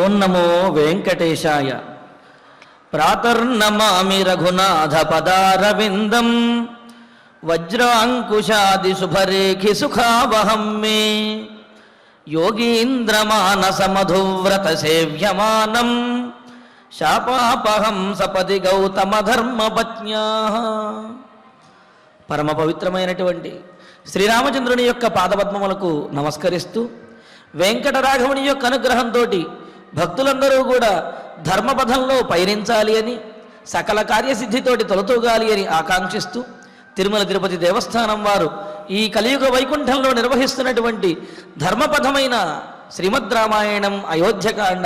ఓం నమో వెంకటేశాయ. ప్రాతర్నమామి రఘునాథ పదారవిందం వజ్రాంకుశాది శుభరేఖి సుఖావహం మే యోగీంద్రమానసమధువ్రత సేవ్యమానం శాపాపహం సపది గౌతమ ధర్మపత్న్యా. పరమ పవిత్రమైనటువంటి శ్రీరామచంద్రుని యొక్క పాదపద్మములకు నమస్కరిస్తూ వెంకటరాఘవుని యొక్క అనుగ్రహంతో భక్తులందరూ కూడా ధర్మపథంలో పయనించాలి అని, సకల కార్యసిద్ధితోటి తొలతూగాలి అని ఆకాంక్షిస్తూ తిరుమల తిరుపతి దేవస్థానం వారు ఈ కలియుగ వైకుంఠంలో నిర్వహిస్తున్నటువంటి ధర్మపథమైన శ్రీమద్ రామాయణం అయోధ్యకాండ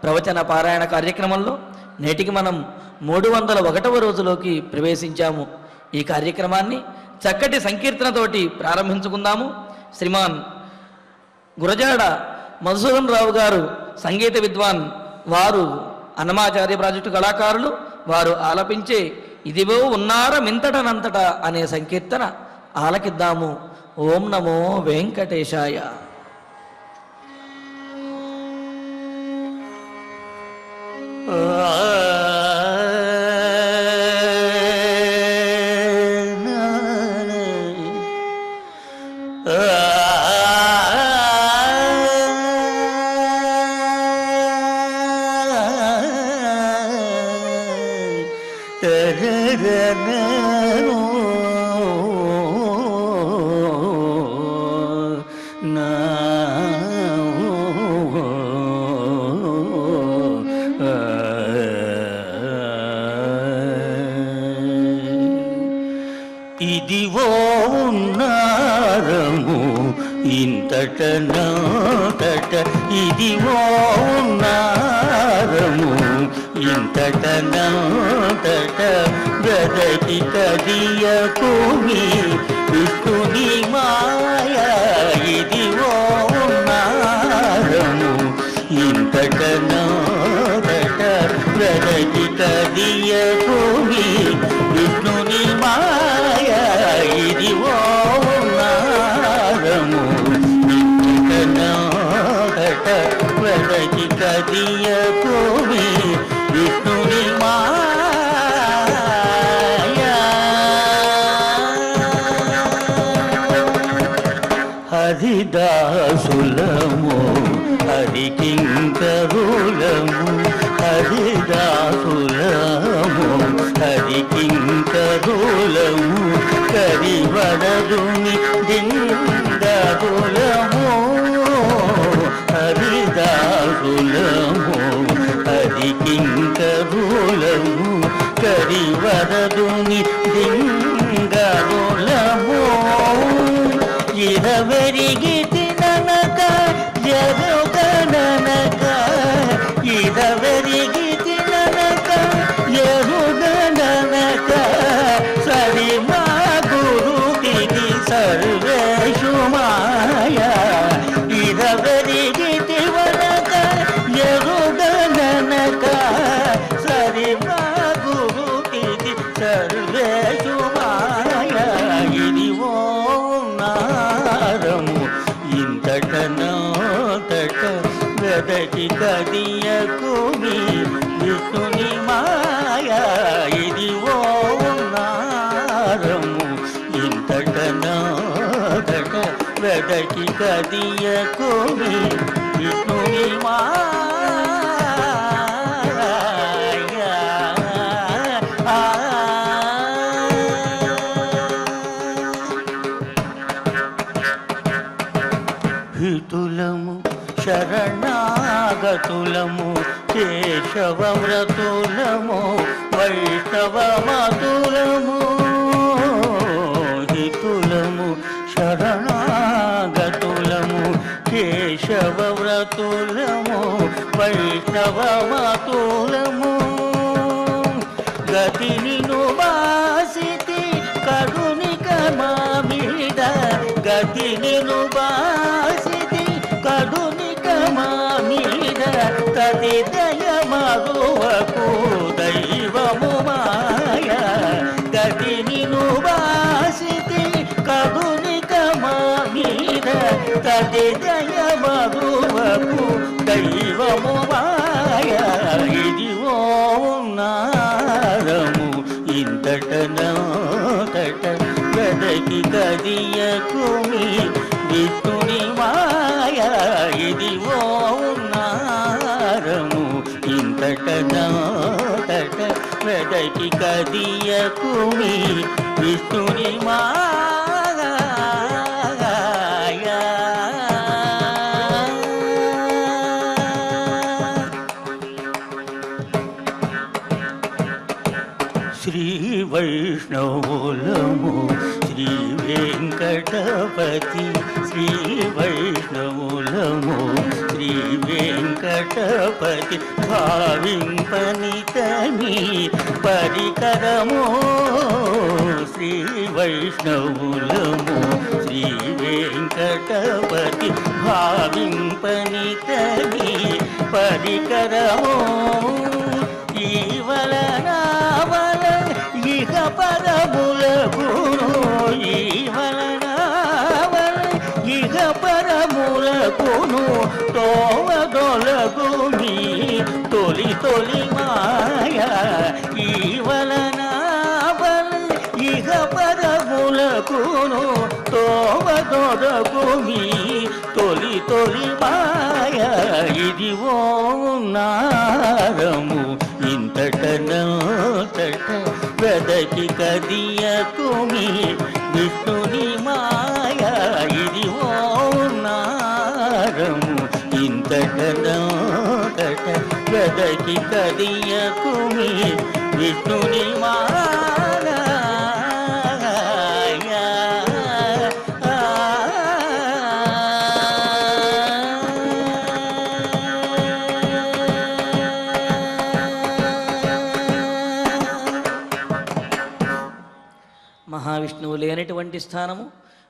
ప్రవచన పారాయణ కార్యక్రమంలో నేటికి మనం 301వ రోజులోకి ప్రవేశించాము. ఈ కార్యక్రమాన్ని చక్కటి సంకీర్తనతోటి ప్రారంభించుకుందాము. శ్రీమాన్ గురజాడ మధుసూదన్ రావు గారు సంగీత విద్వాన్, వారు అన్నమాచార్య ప్రాజెక్టు కళాకారులు, వారు ఆలపించే ఇదివో ఉన్నారమింతటనంతట అనే సంకీర్తన ఆలకిద్దాము. ఓం నమో వెంకటేశాయ. ఇదివో ఉన్నారము ఇంతటనంతట, ఇదివో ఉన్నారము ఇంతటనంతట, బ్రదకి కదియకుమి విష్ణుని మాయ. ఇదివో ఉన్నారము ఇంతటనంతట, బ్రదకి కదియకుమి విష్ణుని మాయ. ఇదివో ఉన్నారము ఇంతటనంతట, బ్రదకి కదియకుమి విష్ణుని మాయ. హరిదాసులము హరికింకరులము, హరిదాసులము హరికింకరులము, కరివరదుని దిందరులము. హరిదాసులము హరికింకరులము, కరివరదుని దింగరులము. ఇరవెరిగి తిననక ఎరుగనక, ఇరవెరిగి తిననక ఎరుగనక, సరి మా గురుతిని సర్వేషు మాయ. ఇరవెరిగి తివనక ఎరుగనక, సరి మా గురుతిని సర్వేషు మాయ. ఇదివో ఉన్నారము ఇంతటనంతట, బ్రదకి కదియకుమి విష్ణుని మాయ. ఇదివో ఉన్నారము ఇంతటనంతట, బ్రదకి కదియకుమి విష్ణుని మాయ. హితులము శరణాగతులము, కేశవ వ్రతులము, వైష్ణవ మధురము. హితులము శరణాగతులము, కేశవ వ్రతులము, వైష్ణవ మధురము. గతిని బాసితి కరుణిక మామిద, గతిని బాసితి కరుణిక మామిద, తది దయ మరువకు దైవము మాయ. గతిని బాసితి కరుణిక మామిద, తది దయ మరువకు దైవము మాయ. ఇంతటనంతట వెదకి కదియకుమి విష్ణుని మాయ ఇదివో నారము ఇంతటనంతట వెదకి కదియకుమి విష్ణుని మాయ శ్రీ వైష్ణవులము శ్రీ వెంకటపతి శ్రీ వైష్ణవులము శ్రీ వెంకటపతి భావింపనితని పరికరము శ్రీ వైష్ణవులము శ్రీ వెంకటపతి భావింపనితని పరికరము ఈవలనావల ఇహ పరములకును ఈవలనావల ఇహ పరములకును తోవదొలగుని తొలి తొలి మాయ ఈవలనావల ఇహ పరములకును తోవదొలగుని తొలి తొలి మాయ ఇదివో నారము ఇంతటనంతట వెదకి కదియకుమి విష్ణుని మాయ ఇదివో నారము ఇంతటనంతట వెదకి కదియకుమి విష్ణుని మాయ మహావిష్ణువు లేనటువంటి స్థానము,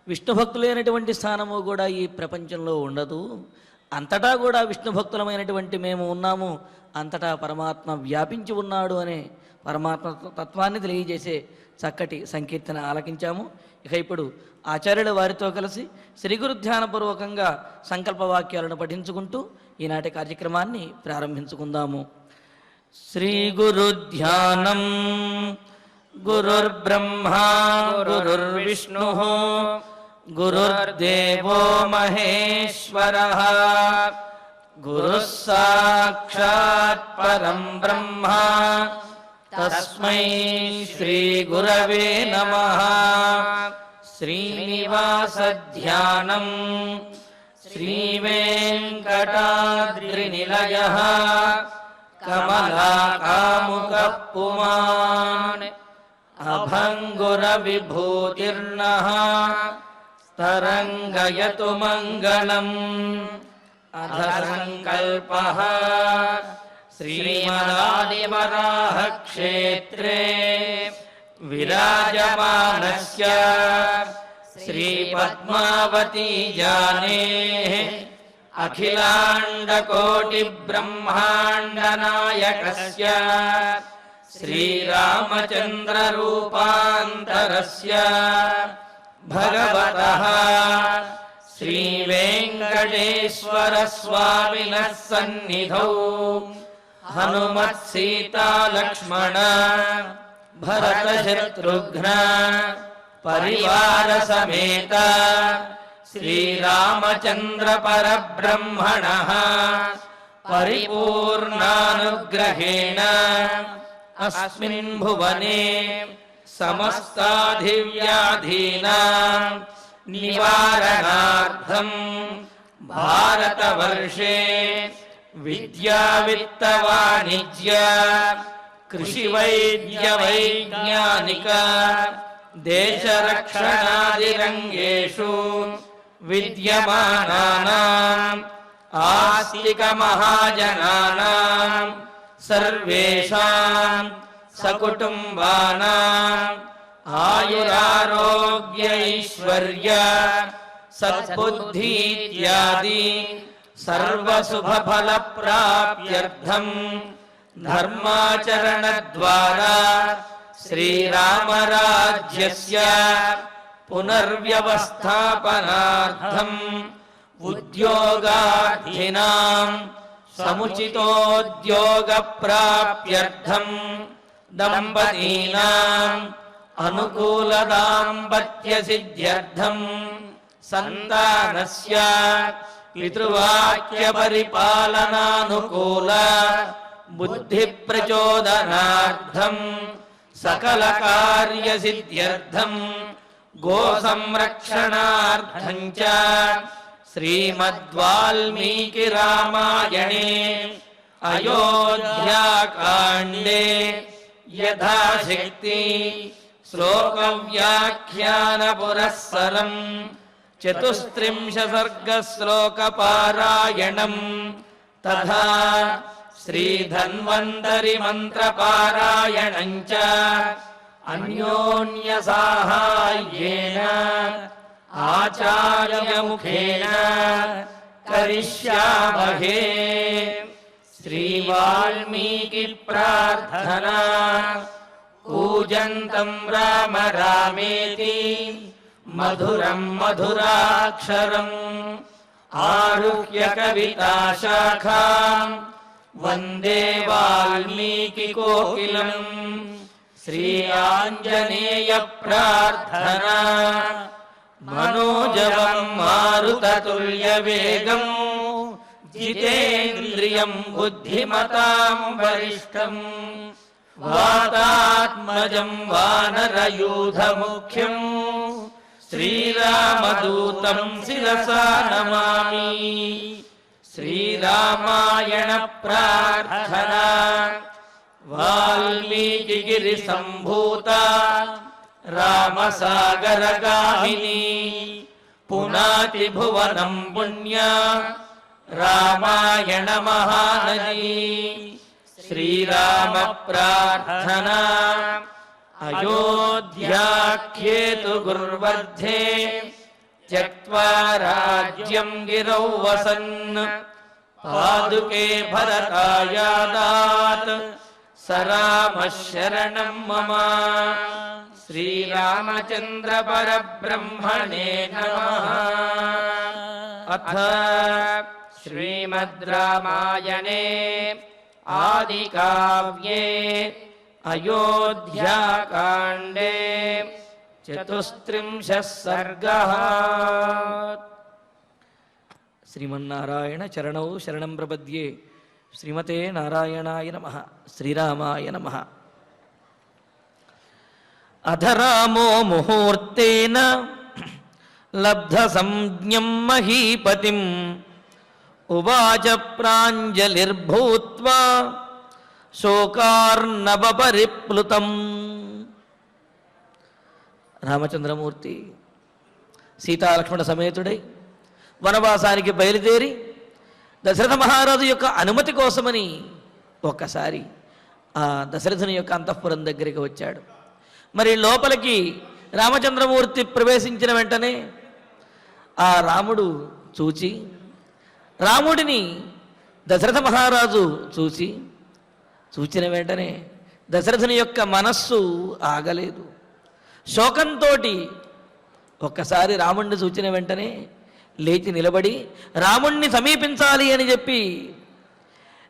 విష్ణు భక్తులు లేనటువంటి స్థానము కూడా ఈ ప్రపంచంలో ఉండదు. అంతటా కూడా విష్ణు భక్తులమైనటువంటి మేము ఉన్నాము, అంతటా పరమాత్మ వ్యాపించి ఉన్నాడు అనే పరమాత్మ తత్వాన్ని తెలియజేసే చక్కటి సంకీర్తన ఆలకించాము. ఇక ఇప్పుడు ఆచార్యుల వారితో కలిసి శ్రీ గురు ధ్యానపూర్వకంగా సంకల్పవాక్యాలను పఠించుకుంటూ ఈనాటి కార్యక్రమాన్ని ప్రారంభించుకుందాము. శ్రీ గురు ధ్యానం. గురుర్బ్రహ్మా గురుర్విష్ణుః గురుర్దేవో మహేశ్వరః గురుః సాక్షాత్ పరం బ్రహ్మ తస్మై శ్రీ గురవే నమః. శ్రీనివాస ధ్యానం. శ్రీ వెంకటాద్రినిలయః కమలాకాముకః పుమాన్ అభంగుర విభూతిర్నః తరంగయతు మంగళం. అధ సంకల్పః శ్రీమదాదివరాహ క్షేత్రే విరాజమానస్య శ్రీ పద్మావతీ జానేః అఖిలాండకోటి బ్రహ్మాండ నాయకస్య శ్రీరామచంద్ర రూపాంతరస్య భగవతః శ్రీ వెంకటేశ్వర స్వామినః సన్నిధౌ హనుమత్ సీతా లక్ష్మణ భరత శత్రుఘ్న పరివార సమేత శ్రీరామచంద్ర పరబ్రహ్మణః పరిపూర్ణానుగ్రహేణ అస్మిన్ భువనే సమస్తాధివ్యాధీనాం నివారణార్థం భారతవర్షే విద్యా విత్త వాణిజ్య కృషి వైద్య వైజ్ఞానిక దేశరక్షణాదిరంగేషు విద్యమానానాం ఆస్తిక మహాజనానాం సర్వేషాం సకుటుంబానాం ఆయురారోగ్యైశ్వర్య సద్బుద్ధి ఇత్యాది సర్వశుభఫలప్రాప్త్యర్థం ధర్మాచరణద్వారా శ్రీరామరాజ్యస్య పునర్వ్యవస్థాపనార్థం ఉద్యోగార్థినాం సముచితోద్యోగప్రాప్త్యర్థం దంపతీనాం అనుకూల దాంపత్య సిద్ధ్యర్థం సంతానస్య పితృవాక్య పరిపాలనానుకూల బుద్ధి ప్రచోదనార్థం సకల కార్య సిద్ధ్యర్థం గో సంరక్షణార్థం చ శ్రీమద్వాల్మీకి రామాయణే అయోధ్యాకాండే యథాశక్తి శ్లోక వ్యాఖ్యాన పురస్సరం 34 సర్గ శ్లోక పారాయణం తథా శ్రీధన్వంతరి మంత్ర పారాయణం చ అన్యోన్య సాహాయ్యేన ఆచార్య ముఖేన కరిష్యామహే. శ్రీ వాల్మీకి ప్రార్థనా కూజంతం రామ రామేతి మధురం మధురాక్షరం ఆరుహ్య కవితాశాఖాం వందే వాల్మీకి కోకిలం. శ్రీ ఆంజనేయ ప్రార్థనా మనోజవం మారుతతుల్య వేగం జితేంద్రియం బుద్ధిమతాం వరిష్టం వాతాత్మజం వానరయూధముఖ్యం శ్రీరామదూతం శిరసా నమామి. శ్రీరామాయణ ప్రార్థనా వాల్మీకి గిరి సంభూత రామసాగరగామిని పునాతి భువనం పుణ్య రామాయణ మహానది. శ్రీరామ ప్రార్థనా అయోధ్యాఖ్యేతు గుర్వర్ధే త్యక్త్వా రాజ్యం గిరౌ వసన్ పాదుకే భరతాయాదాత్ సరామ శరణం మమ. శ్రీరామచంద్ర పరబ్రహ్మణే నమః. అథ శ్రీమద్ రామాయణే ఆదికావ్యే అయోధ్యాకాండే 34 సర్గః. శ్రీమన్నారాయణ చరణౌ శరణం ప్రపద్యే. శ్రీమతే నారాయణాయ నమః. శ్రీరామాయ నమః. అధరామో ముహూర్తేన లబ్ధ సంజ్ఞం మహీపతిం ఉవాచ ప్రాంజలిర్భూత్వా శోకార్ణవ పరిప్లుతం. రామచంద్రమూర్తి సీతాలక్ష్మణ సమేతుడై వనవాసానికి బయలుదేరి దశరథ మహారాజు యొక్క అనుమతి కోసమని ఒక్కసారి ఆ దశరథుని యొక్క అంతఃపురం దగ్గరికి వచ్చాడు. మరి లోపలికి రామచంద్రమూర్తి ప్రవేశించిన వెంటనే ఆ రాముడు చూచి, రాముడిని దశరథ మహారాజు చూచిన వెంటనే దశరథుని యొక్క మనస్సు ఆగలేదు. శోకంతో ఒక్కసారి రాముణ్ణి చూచిన వెంటనే లేచి నిలబడి రాముణ్ణి సమీపించాలి అని చెప్పి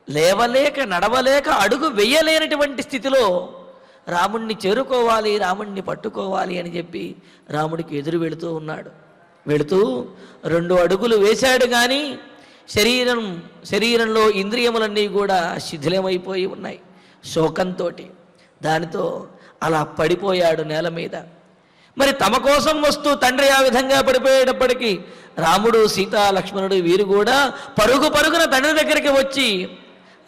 లేవలేక నడవలేక అడుగు వెయ్యలేనటువంటి స్థితిలో రాముణ్ణి చేరుకోవాలి, రాముణ్ణి పట్టుకోవాలి అని చెప్పి రాముడికి ఎదురు వెళుతూ ఉన్నాడు. వెళుతూ 2 అడుగులు వేశాడు కానీ శరీరంలో ఇంద్రియములన్నీ కూడా శిథిలమైపోయి ఉన్నాయి శోకంతో. దానితో అలా పడిపోయాడు నేల మీద. మరి తమ కోసం వస్తూ తండ్రి ఆ విధంగా పడిపోయేటప్పటికీ రాముడు సీతా లక్ష్మణుడు వీరు కూడా పరుగున తండ్రి దగ్గరికి వచ్చి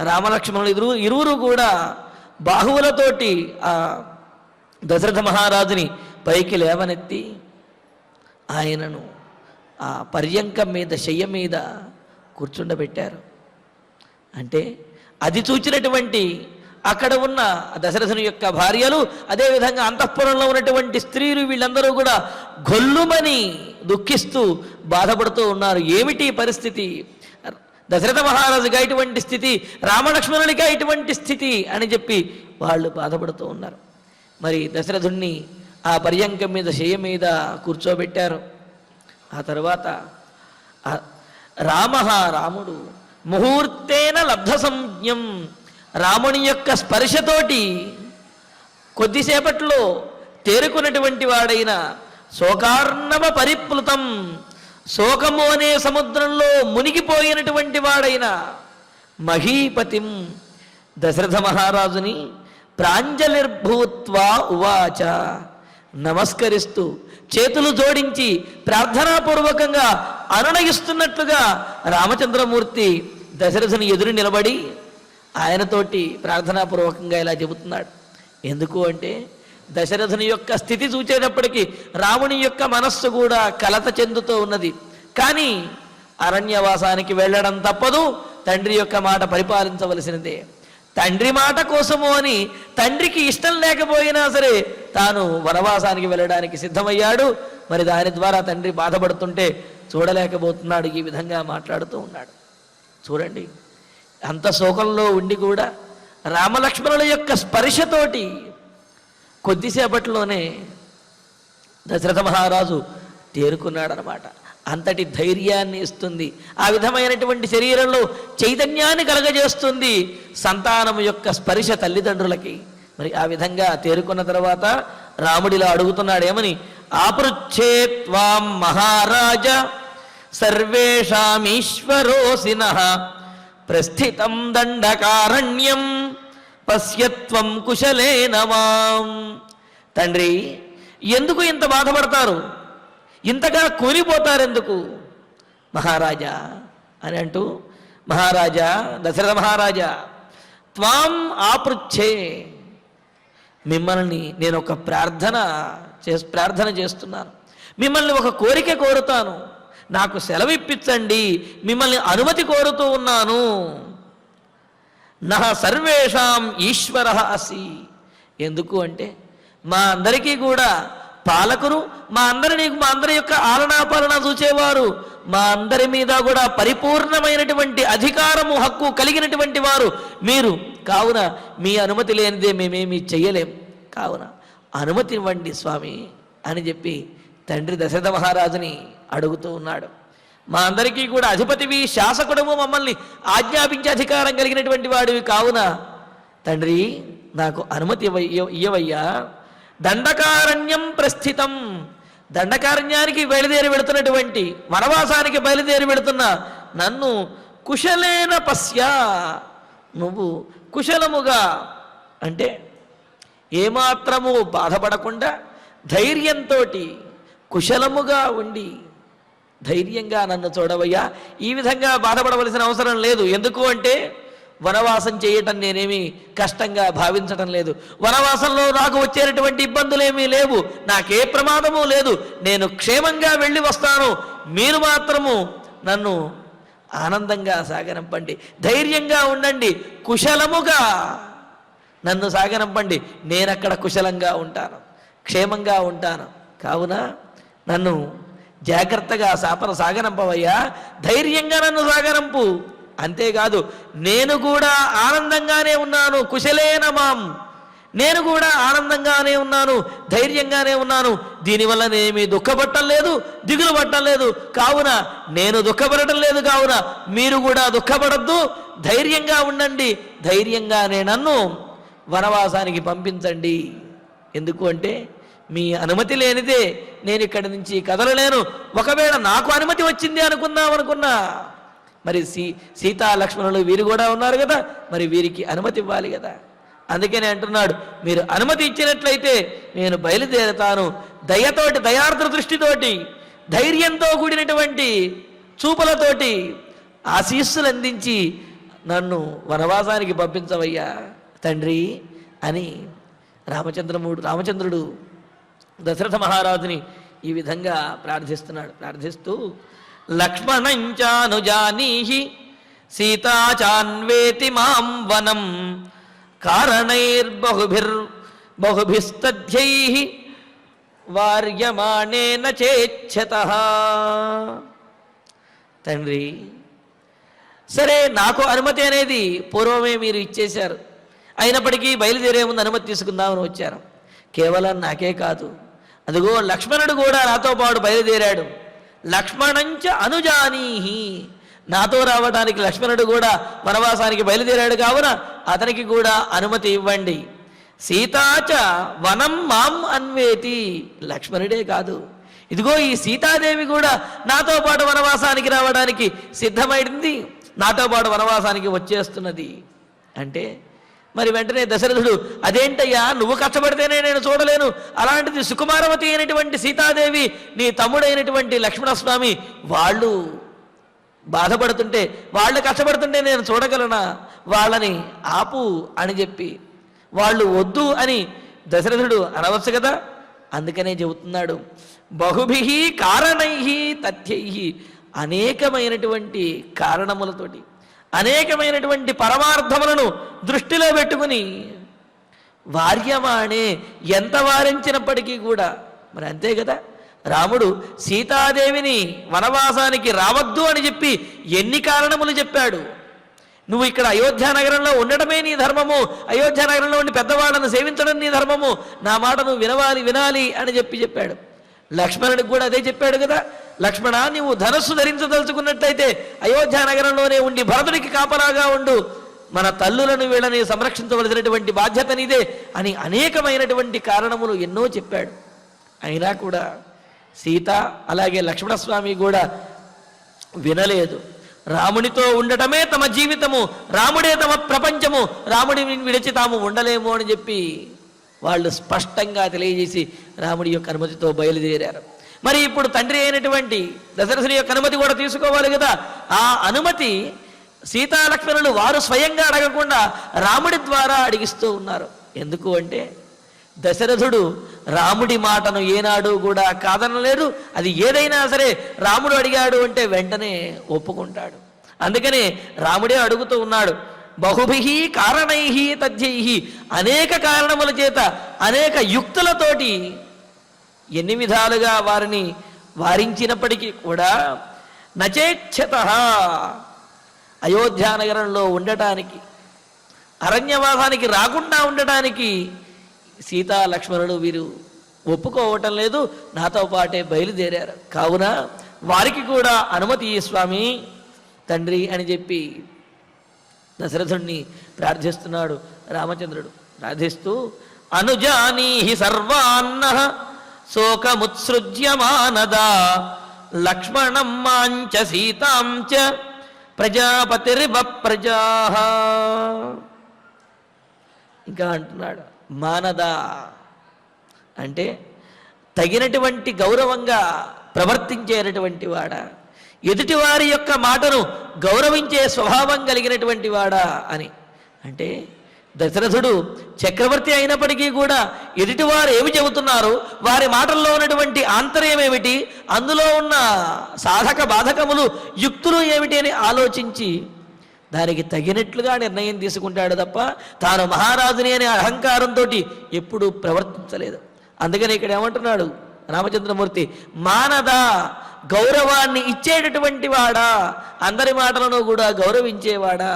రామలక్ష్మణులు ఇరువురు కూడా బాహువులతోటి ఆ దశరథ మహారాజుని పైకి లేవనెత్తి ఆయనను ఆ పర్యంకం మీద శయ్య మీద కూర్చుండబెట్టారు. అంటే అది చూచినటువంటి అక్కడ ఉన్న దశరథుని యొక్క భార్యలు, అదేవిధంగా అంతఃపురంలో ఉన్నటువంటి స్త్రీలు వీళ్ళందరూ కూడా గొల్లుమని దుఃఖిస్తూ బాధపడుతూ ఉన్నారు. ఏమిటి పరిస్థితి? దశరథ మహారాజుగా ఇటువంటి స్థితి, రామలక్ష్మణునిగా ఇటువంటి స్థితి అని చెప్పి వాళ్ళు బాధపడుతూ ఉన్నారు. మరి దశరథుణ్ణి ఆ పర్యంకం మీద శయ్య మీద కూర్చోబెట్టారు. ఆ తర్వాత రాముడు ముహూర్తేన లబ్ధ సంజ్ఞం, రాముని యొక్క స్పర్శతోటి కొద్దిసేపట్లో తేరుకున్నటువంటి వాడైన శోకార్ణవ పరిప్లుతం, శోకము అనే సముద్రంలో మునిగిపోయినటువంటి వాడైన మహీపతిం దశరథ మహారాజుని ప్రాంజలిర్భూత్వా ఉవాచ, నమస్కరిస్తూ చేతులు జోడించి ప్రార్థనాపూర్వకంగా అనునయిస్తున్నట్లుగా రామచంద్రమూర్తి దశరథుని ఎదురు నిలబడి ఆయనతోటి ప్రార్థనాపూర్వకంగా ఇలా చెబుతున్నాడు. ఎందుకు అంటే దశరథుని యొక్క స్థితి చూచేటప్పటికీ రాముని యొక్క మనస్సు కూడా కలత చెందుతూ ఉన్నది. కానీ అరణ్యవాసానికి వెళ్ళడం తప్పదు, తండ్రి యొక్క మాట పరిపాలించవలసినదే. తండ్రి మాట కోసము అని తండ్రికి ఇష్టం లేకపోయినా సరే తాను వనవాసానికి వెళ్ళడానికి సిద్ధమయ్యాడు. మరి దాని ద్వారా తండ్రి బాధపడుతుంటే చూడలేకపోతున్నాడు. ఈ విధంగా మాట్లాడుతూ ఉన్నాడు. చూడండి, అంత శోకంలో ఉండి కూడా రామలక్ష్మణుల యొక్క స్పర్శతోటి కొద్దిసేపట్లోనే దశరథ మహారాజు తేరుకున్నాడనమాట. అంతటి ధైర్యాన్ని ఇస్తుంది. ఆ విధమైనటువంటి శరీరంలో చైతన్యాన్ని కలగజేస్తుంది సంతానము యొక్క స్పర్శ తల్లిదండ్రులకి. మరి ఆ విధంగా తేరుకున్న తర్వాత రాముడిలా అడుగుతున్నాడు, ఏమని? ఆపృచ్ఛే త్వాం మహారాజ సర్వేషామీశ్వరోసినః ప్రస్థితం దండకారణ్యం పశ్యత్వం కుశలేన మాం. తండ్రి, ఎందుకు ఇంత బాధపడతారు, ఇంతగా కూలిపోతారెందుకు మహారాజా అని అంటూ, మహారాజా దశరథ మహారాజా త్వాం ఆపృచ్ఛే, మిమ్మల్ని నేను ఒక ప్రార్థన చేస్తున్నాను, మిమ్మల్ని ఒక కోరిక కోరుతాను, నాకు సెలవు ఇప్పించండి, మిమ్మల్ని అనుమతి కోరుతూ ఉన్నాను. నహ సర్వేషాం ఈశ్వర అసి, ఎందుకు అంటే మా అందరికీ కూడా పాలకురు, మా అందరి యొక్క ఆలనాపాలన చూచేవారు, మా అందరి మీద కూడా పరిపూర్ణమైనటువంటి అధికారము హక్కు కలిగినటువంటి వారు మీరు. కావున మీ అనుమతి లేనిదే మేమేమీ చెయ్యలేం, కావున అనుమతి ఇవ్వండి స్వామి అని చెప్పి తండ్రి దశరథ మహారాజుని అడుగుతూ ఉన్నాడు. మా అందరికీ కూడా అధిపతివి, శాసకుడము, మమ్మల్ని ఆజ్ఞాపించే అధికారం కలిగినటువంటి వాడివి, కావున తండ్రి నాకు అనుమతి ఇయ్యవయ్యా. దండకారణ్యం ప్రస్థితం, దండకారణ్యానికి బయలుదేరి వెళుతున్నటువంటి, వనవాసానికి బయలుదేరి వెళుతున్న నన్ను కుశలేన పశ్య, నువ్వు కుశలముగా అంటే ఏమాత్రము బాధపడకుండా ధైర్యంతో కుశలముగా ఉండి ధైర్యంగా నన్ను చూడవయ్యా. ఈ విధంగా బాధపడవలసిన అవసరం లేదు. ఎందుకు అంటే వనవాసం చేయటం నేనేమి కష్టంగా భావించటం లేదు, వనవాసంలో నాకు వచ్చేటటువంటి ఇబ్బందులేమీ లేవు, నాకే ప్రమాదము లేదు, నేను క్షేమంగా వెళ్ళి వస్తాను. మీరు మాత్రము నన్ను ఆనందంగా సాగనంపండి, ధైర్యంగా ఉండండి, కుశలముగా నన్ను సాగనంపండి, నేనక్కడ కుశలంగా ఉంటాను, క్షేమంగా ఉంటాను. కావున నన్ను జాగ్రత్తగా సాగనంపవయ్యా, ధైర్యంగా నన్ను సాగనంపు. అంతేకాదు నేను కూడా ఆనందంగానే ఉన్నాను, కుశలేన మాం, నేను కూడా ఆనందంగానే ఉన్నాను, ధైర్యంగానే ఉన్నాను. దీనివల్ల నేనేమీ దుఃఖపడటం లేదు, దిగులు పడటం లేదు. కావున నేను దుఃఖపడటం లేదు, కావున మీరు కూడా దుఃఖపడద్దు, ధైర్యంగా ఉండండి, ధైర్యంగానే నన్ను వనవాసానికి పంపించండి. ఎందుకు అంటే మీ అనుమతి లేనిదే నేను ఇక్కడి నుంచి కదలలేను. ఒకవేళ నాకు అనుమతి వచ్చింది అనుకున్నా మరి సీతా లక్ష్మణులు వీరు కూడా ఉన్నారు కదా, మరి వీరికి అనుమతి ఇవ్వాలి కదా. అందుకనే అంటున్నాడు, మీరు అనుమతి ఇచ్చినట్లయితే నేను బయలుదేరుతాను. దయతోటి, దయార్ద్ర దృష్టితోటి, ధైర్యంతో కూడినటువంటి చూపులతోటి ఆశీస్సులు అందించి నన్ను వనవాసానికి పంపించవయ్యా తండ్రి అని రామచంద్రుడు దశరథ మహారాజుని ఈ విధంగా ప్రార్థిస్తున్నాడు. ప్రార్థిస్తూ లక్ష్మణంచానుజానీహి సీతాచాన్వేతి మాం వనం కారణైర్బహుభిస్తథ్యైః వార్యమాణేన చేచ్ఛతః. తండ్రి, సరే నాకు అనుమతి అనేది పూర్వమే మీరు ఇచ్చేశారు, అయినప్పటికీ బయలుదేరే ముందు అనుమతి తీసుకుందామని వచ్చాను. కేవలం నాకే కాదు, అదిగో లక్ష్మణుడు కూడా నాతో పాటు బయలుదేరాడు. లక్ష్మణంచ అనుజానీహి, నాతో రావడానికి లక్ష్మణుడు కూడా వనవాసానికి బయలుదేరాడు, కావున అతనికి కూడా అనుమతి ఇవ్వండి. సీతాచ వనం మాం అన్వేతి. లక్ష్మణుడే కాదు, ఇదిగో ఈ సీతాదేవి కూడా నాతో పాటు వనవాసానికి రావడానికి సిద్ధమైంది, నాతో పాటు వనవాసానికి వచ్చేస్తున్నది అంటే మరి వెంటనే దశరథుడు, అదేంటయ్యా నువ్వు కష్టపడితేనే నేను చూడలేను, అలాంటిది సుకుమారవతి అయినటువంటి సీతాదేవి నీ తమ్ముడైనటువంటి లక్ష్మణస్వామి వాళ్ళు బాధపడుతుంటే, వాళ్ళు కష్టపడుతుంటే నేను చూడగలనా, వాళ్ళని ఆపు అని చెప్పి వాళ్ళు వద్దు అని దశరథుడు అనవచ్చు కదా. అందుకనే చెబుతున్నాడు, బహుభి కారణై తథ్యై, అనేకమైనటువంటి కారణములతోటి అనేకమైనటువంటి పరమార్థములను దృష్టిలో పెట్టుకుని వార్యమాణే, ఎంత వారించినప్పటికీ కూడా మరి అంతే కదా. రాముడు సీతాదేవిని వనవాసానికి రావద్దు అని చెప్పి ఎన్ని కారణములు చెప్పాడు. నువ్వు ఇక్కడ అయోధ్యానగరంలో ఉండటమే నీ ధర్మము, అయోధ్యానగరంలో ఉండి పెద్దవాళ్ళను సేవించడం నీ ధర్మము, నా మాట నువ్వు వినాలి అని చెప్పాడు. లక్ష్మణుడికి కూడా అదే చెప్పాడు కదా. లక్ష్మణ, నీవు ధనస్సు ధరించదలుచుకున్నట్లయితే అయోధ్యానగరంలోనే ఉండి భరతుడికి కాపలాగా ఉండు, మన తల్లులను వీళ్ళని సంరక్షించవలసినటువంటి బాధ్యత నీదే అని అనేకమైనటువంటి కారణములు ఎన్నో చెప్పాడు. అయినా కూడా సీత అలాగే లక్ష్మణస్వామి కూడా వినలేదు. రామునితో ఉండటమే తమ జీవితము, రాముడే తమ ప్రపంచము, రాముడిని విడిచి తాము ఉండలేము అని చెప్పి వాళ్ళు స్పష్టంగా తెలియజేసి రాముడి యొక్క అనుమతితో బయలుదేరారు. మరి ఇప్పుడు తండ్రి అయినటువంటి దశరథుని యొక్క అనుమతి కూడా తీసుకోవాలి కదా. ఆ అనుమతి సీతాలక్ష్మణులు వారు స్వయంగా అడగకుండా రాముడి ద్వారా అడిగిస్తూ ఉన్నారు. ఎందుకు అంటే దశరథుడు రాముడి మాటను ఏనాడు కూడా కాదనలేడు. అది ఏదైనా సరే రాముడు అడిగాడు అంటే వెంటనే ఒప్పుకుంటాడు. అందుకనే రాముడే అడుగుతూ ఉన్నాడు, బహుభి కారణై తథ్యై, అనేక కారణముల చేత అనేక యుక్తులతోటి ఎన్ని విధాలుగా వారిని వారించినప్పటికీ కూడా నచేచ్ఛత, అయోధ్యానగరంలో ఉండటానికి అరణ్యవాసానికి రాకుండా ఉండటానికి సీతా లక్ష్మణుడు వీరు ఒప్పుకోవటం లేదు, నాతో పాటే బయలుదేరారు. కావున వారికి కూడా అనుమతి స్వామి తండ్రి అని చెప్పి దశరథుణ్ణి ప్రార్థిస్తున్నాడు. రామచంద్రుడు ప్రార్థిస్తూ అనుజానీహి సర్వాన్న శోకముత్సృజ్యమానదా లక్ష్మణం మాంచ సీతాంచ ప్రజాపతిర్వ ప్రజా. ఇంకా అంటున్నాడు, మానదా అంటే తగినటువంటి గౌరవంగా ప్రవర్తించేటటువంటి వాడా, ఎదుటివారి యొక్క మాటను గౌరవించే స్వభావం కలిగినటువంటి వాడా అని. అంటే దశరథుడు చక్రవర్తి అయినప్పటికీ కూడా ఎదుటివారు ఏమి చెబుతున్నారు, వారి మాటల్లో ఉన్నటువంటి ఆంతర్యం ఏమిటి, అందులో ఉన్న సాధక బాధకములు యుక్తులు ఏమిటి అని ఆలోచించి దానికి తగినట్లుగా నిర్ణయం తీసుకుంటాడు తప్ప తాను మహారాజుని అనే అహంకారంతో ఎప్పుడూ ప్రవర్తించలేదు. అందుకని ఇక్కడ ఏమంటున్నాడు రామచంద్రమూర్తి, మానదా గౌరవాన్ని ఇచ్చేటటువంటి వాడా, అందరి మాటలను కూడా గౌరవించేవాడా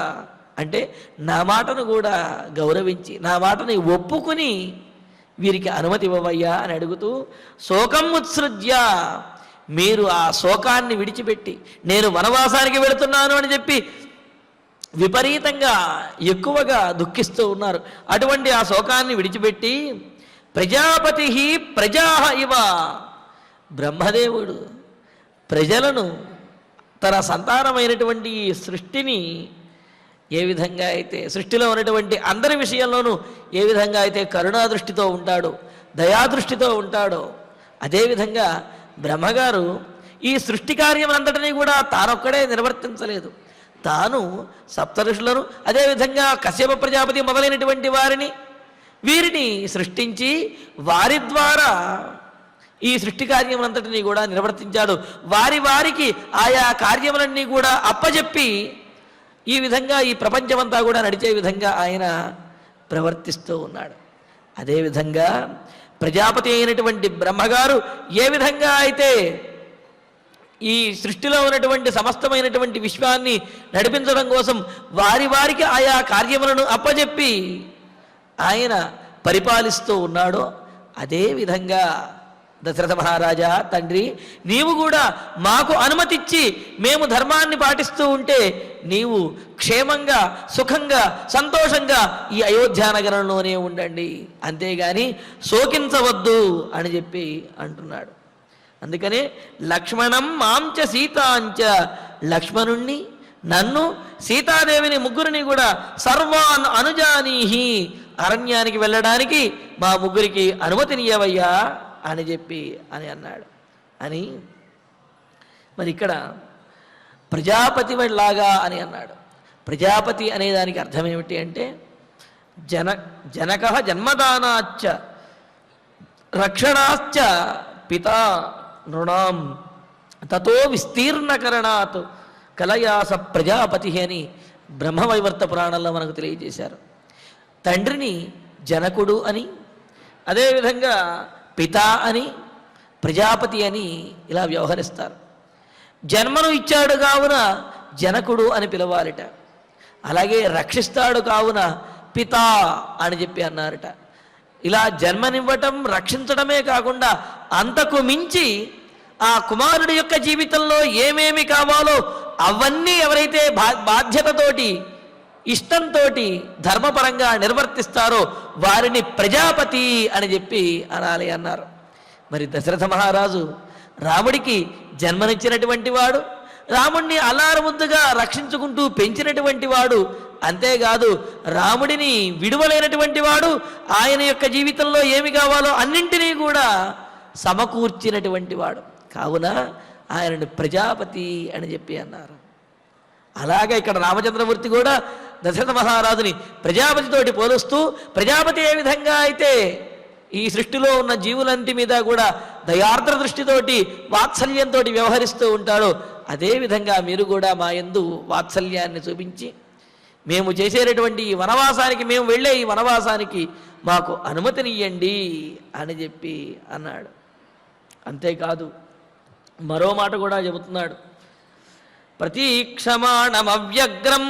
అంటే నా మాటను కూడా గౌరవించి నా మాటని ఒప్పుకుని వీరికి అనుమతి ఇవ్వవయ్యా అని అడుగుతూ, శోకం ఉత్సృజ్య, మీరు ఆ శోకాన్ని విడిచిపెట్టి నేను వనవాసానికి వెళుతున్నాను అని చెప్పి విపరీతంగా ఎక్కువగా దుఃఖిస్తూ ఉన్నారు. అటువంటి ఆ శోకాన్ని విడిచిపెట్టి ప్రజాపతి ప్రజా ఇవ, బ్రహ్మదేవుడు ప్రజలను తన సంతానమైనటువంటి ఈ సృష్టిని ఏ విధంగా అయితే సృష్టిలో ఉన్నటువంటి అందరి విషయంలోనూ ఏ విధంగా అయితే కరుణా దృష్టితో ఉంటాడో దయాదృష్టితో ఉంటాడో అదేవిధంగా బ్రహ్మగారు ఈ సృష్టి కార్యం అంతటినీ కూడా తానొక్కడే నిర్వర్తించలేదు. తాను సప్తఋషులను అదేవిధంగా కశ్యప ప్రజాపతి మొదలైనటువంటి వారిని వీరిని సృష్టించి వారి ద్వారా ఈ సృష్టి కార్యములంతటినీ కూడా నిర్వర్తించాడు. వారికి ఆయా కార్యములన్నీ కూడా అప్పజెప్పి ఈ విధంగా ఈ ప్రపంచమంతా కూడా నడిచే విధంగా ఆయన ప్రవర్తిస్తూ ఉన్నాడు. అదేవిధంగా ప్రజాపతి అయినటువంటి బ్రహ్మగారు ఏ విధంగా అయితే ఈ సృష్టిలో ఉన్నటువంటి సమస్తమైనటువంటి విశ్వాన్ని నడిపించడం కోసం వారికి ఆయా కార్యములను అప్పజెప్పి ఆయన పరిపాలిస్తూ ఉన్నాడో అదేవిధంగా దశరథ మహారాజా, తండ్రి, నీవు కూడా మాకు అనుమతిచ్చి మేము ధర్మాన్ని పాటిస్తూ ఉంటే నీవు క్షేమంగా సుఖంగా సంతోషంగా ఈ అయోధ్యానగరంలోనే ఉండండి, అంతేగాని శోకించవద్దు అని చెప్పి అంటున్నాడు. అందుకనే లక్ష్మణం మాంచ సీతాంచ, లక్ష్మణుణ్ణి నన్ను సీతాదేవిని ముగ్గురిని కూడా సర్వాన్ అనుజానీహి, అరణ్యానికి వెళ్ళడానికి మా ముగ్గురికి అనుమతినియవయ్యా అని చెప్పి అన్నాడు. అని మరి ఇక్కడ ప్రజాపతి లాగా అని అన్నాడు. ప్రజాపతి అనే దానికి అర్థం ఏమిటి అంటే జనక జన్మదానాచ్చ రక్షణాశ్చ పితా నృణాం తతో విస్తీర్ణకరణాత్ కలయాస ప్రజాపతి అని బ్రహ్మవైవర్త పురాణంలో మనకు తెలియజేశారు. తండ్రిని జనకుడు అని, అదేవిధంగా పితా అని, ప్రజాపతి అని ఇలా వ్యవహరిస్తారు. జన్మను ఇచ్చాడు కావున జనకుడు అని పిలవాలిట, అలాగే రక్షిస్తాడు కావున పితా అని చెప్పి అన్నారట. ఇలా జన్మనివ్వటం రక్షించడమే కాకుండా అంతకు మించి ఆ కుమారుడి యొక్క జీవితంలో ఏమేమి కావాలో అవన్నీ ఎవరైతే బాధ్యతతోటి ఇష్టంతో ధర్మపరంగా నిర్వర్తిస్తారో వారిని ప్రజాపతి అని చెప్పి అనాలి అన్నారు. మరి దశరథ మహారాజు రాముడికి జన్మనిచ్చినటువంటి వాడు, రాముడిని అల్లారముద్దుగా రక్షించుకుంటూ పెంచినటువంటి వాడు, అంతేకాదు రాముడిని విడువలేనటువంటి వాడు, ఆయన యొక్క జీవితంలో ఏమి కావాలో అన్నింటినీ కూడా సమకూర్చినటువంటి వాడు కావున ఆయనను ప్రజాపతి అని చెప్పి అన్నారు. అలాగే ఇక్కడ రామచంద్రమూర్తి కూడా దశరథ మహారాజుని ప్రజాపతితోటి పోలుస్తూ, ప్రజాపతి ఏ విధంగా అయితే ఈ సృష్టిలో ఉన్న జీవులంటి మీద కూడా దయార్ద్ర దృష్టితోటి వాత్సల్యంతో వ్యవహరిస్తూ ఉంటాడో అదేవిధంగా మీరు కూడా మా యందు వాత్సల్యాన్ని చూపించి మేము చేసేటటువంటి ఈ వనవాసానికి, మేము వెళ్ళే ఈ వనవాసానికి మాకు అనుమతినియ్యండి అని చెప్పి అన్నాడు. అంతేకాదు మరో మాట కూడా చెబుతున్నాడు. ప్రతీక్షమాణమవ్యగ్రం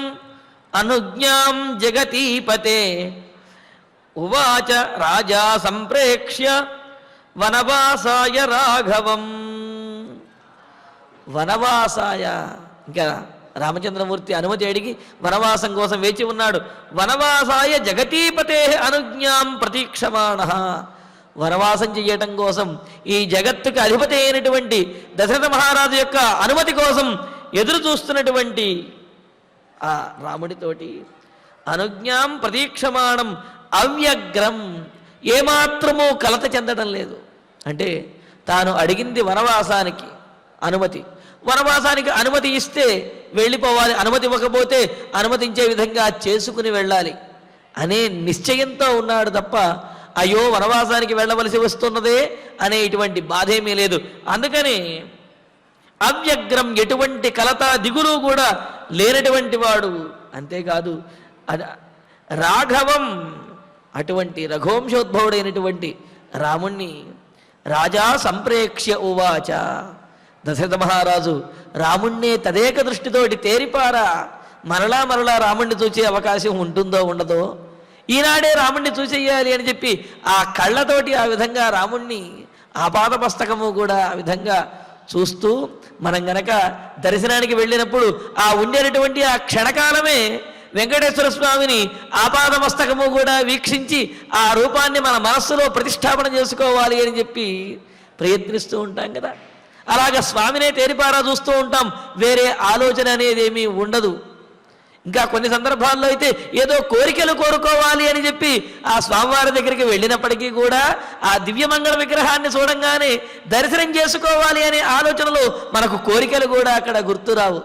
అనుజ్ఞాం జగతీపతే ఉవాచ రాజా సంప్రేక్ష్య వనవాసాయ రాఘవం. వనవాసాయ, ఇంకా రామచంద్రమూర్తి అనుమతి అడిగి వనవాసం కోసం వేచి ఉన్నాడు. వనవాసాయ జగతీపతే అనుజ్ఞాం ప్రతీక్షమాణ, వనవాసం చెయ్యటం కోసం ఈ జగత్తుకి అధిపతి అయినటువంటి దశరథ మహారాజు యొక్క అనుమతి కోసం ఎదురు చూస్తున్నటువంటి ఆ రాముడితోటి అనుజ్ఞాం ప్రతీక్షమాణం అవ్యగ్రం, ఏమాత్రమూ కలత చెందడం లేదు. అంటే తాను అడిగింది వనవాసానికి అనుమతి, వనవాసానికి అనుమతి ఇస్తే వెళ్ళిపోవాలి, అనుమతి ఇవ్వకపోతే అనుమతించే విధంగా చేసుకుని వెళ్ళాలి అనే నిశ్చయంతో ఉన్నాడు తప్ప అయ్యో వనవాసానికి వెళ్ళవలసి వస్తున్నదే అనే ఇటువంటి బాధేమీ లేదు. అందుకని అవ్యగ్రం, ఎటువంటి కలత దిగులు కూడా లేనటువంటి వాడు. అంతేకాదు రాఘవం, అటువంటి రఘువంశోద్భవుడైనటువంటి రాముణ్ణి రాజా సంప్రేక్ష్య ఉవాచ, దశరథ మహారాజు రాముణ్ణే తదేక దృష్టితోటి తేరిపారా మరలా మరలా రాముణ్ణి చూసే అవకాశం ఉంటుందో ఉండదో, ఈనాడే రాముణ్ణి చూసేయాలి అని చెప్పి ఆ కళ్ళతోటి ఆ విధంగా రాముణ్ణి ఆపాదమస్తకము కూడా ఆ విధంగా చూస్తూ, మనం గనక దర్శనానికి వెళ్ళినప్పుడు ఆ ఉండేటటువంటి ఆ క్షణకాలమే వెంకటేశ్వర స్వామిని ఆపాదమస్తకము కూడా వీక్షించి ఆ రూపాన్ని మన మనస్సులో ప్రతిష్టాపన చేసుకోవాలి అని చెప్పి ప్రయత్నిస్తూ ఉంటాం కదా. అలాగ స్వామినే తేరిపారా చూస్తూ ఉంటాం, వేరే ఆలోచన అనేది ఏమీ ఉండదు. ఇంకా కొన్ని సందర్భాల్లో అయితే ఏదో కోరికలు కోరుకోవాలి అని చెప్పి ఆ స్వామివారి దగ్గరికి వెళ్ళినప్పటికీ కూడా ఆ దివ్యమంగళ విగ్రహాన్ని చూడంగానే దర్శనం చేసుకోవాలి అనే ఆలోచనలో మనకు కోరికలు కూడా అక్కడ గుర్తురావు.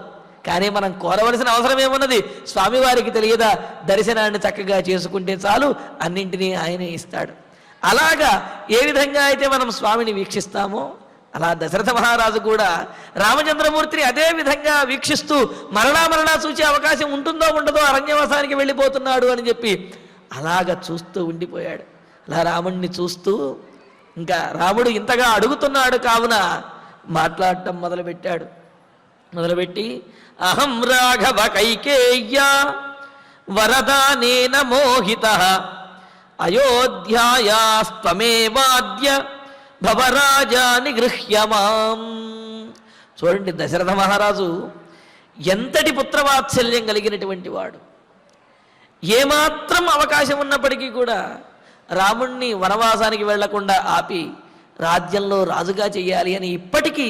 కానీ మనం కోరవలసిన అవసరం ఏమున్నది? స్వామివారికి తెలియదా? దర్శనాన్ని చక్కగా చేసుకుంటే చాలు, అన్నింటినీ ఆయనే ఇస్తాడు. అలాగా ఏ విధంగా అయితే మనం స్వామిని వీక్షిస్తామో అలా దశరథ మహారాజు కూడా రామచంద్రమూర్తిని అదే విధంగా వీక్షిస్తూ మరలా మరలా చూసే అవకాశం ఉంటుందో ఉండదో అరణ్యవాసానికి వెళ్ళిపోతున్నాడు అని చెప్పి అలాగ చూస్తూ ఉండిపోయాడు. అలా రాముణ్ణి చూస్తూ ఇంకా రాముడు ఇంతగా అడుగుతున్నాడు కావున మాట్లాడటం మొదలుపెట్టి అహం రాఘవ కైకేయ్య వరదానేన మోహిత అయోధ్యాయాస్త్వమేవాద్య భవరాజా నిగృహ్యమాం. చూడండి, దశరథ మహారాజు ఎంతటి పుత్రవాత్సల్యం కలిగినటువంటి వాడు. ఏమాత్రం అవకాశం ఉన్నప్పటికీ కూడా రాముణ్ణి వనవాసానికి వెళ్లకుండా ఆపి రాజ్యంలో రాజుగా చెయ్యాలి అని ఇప్పటికీ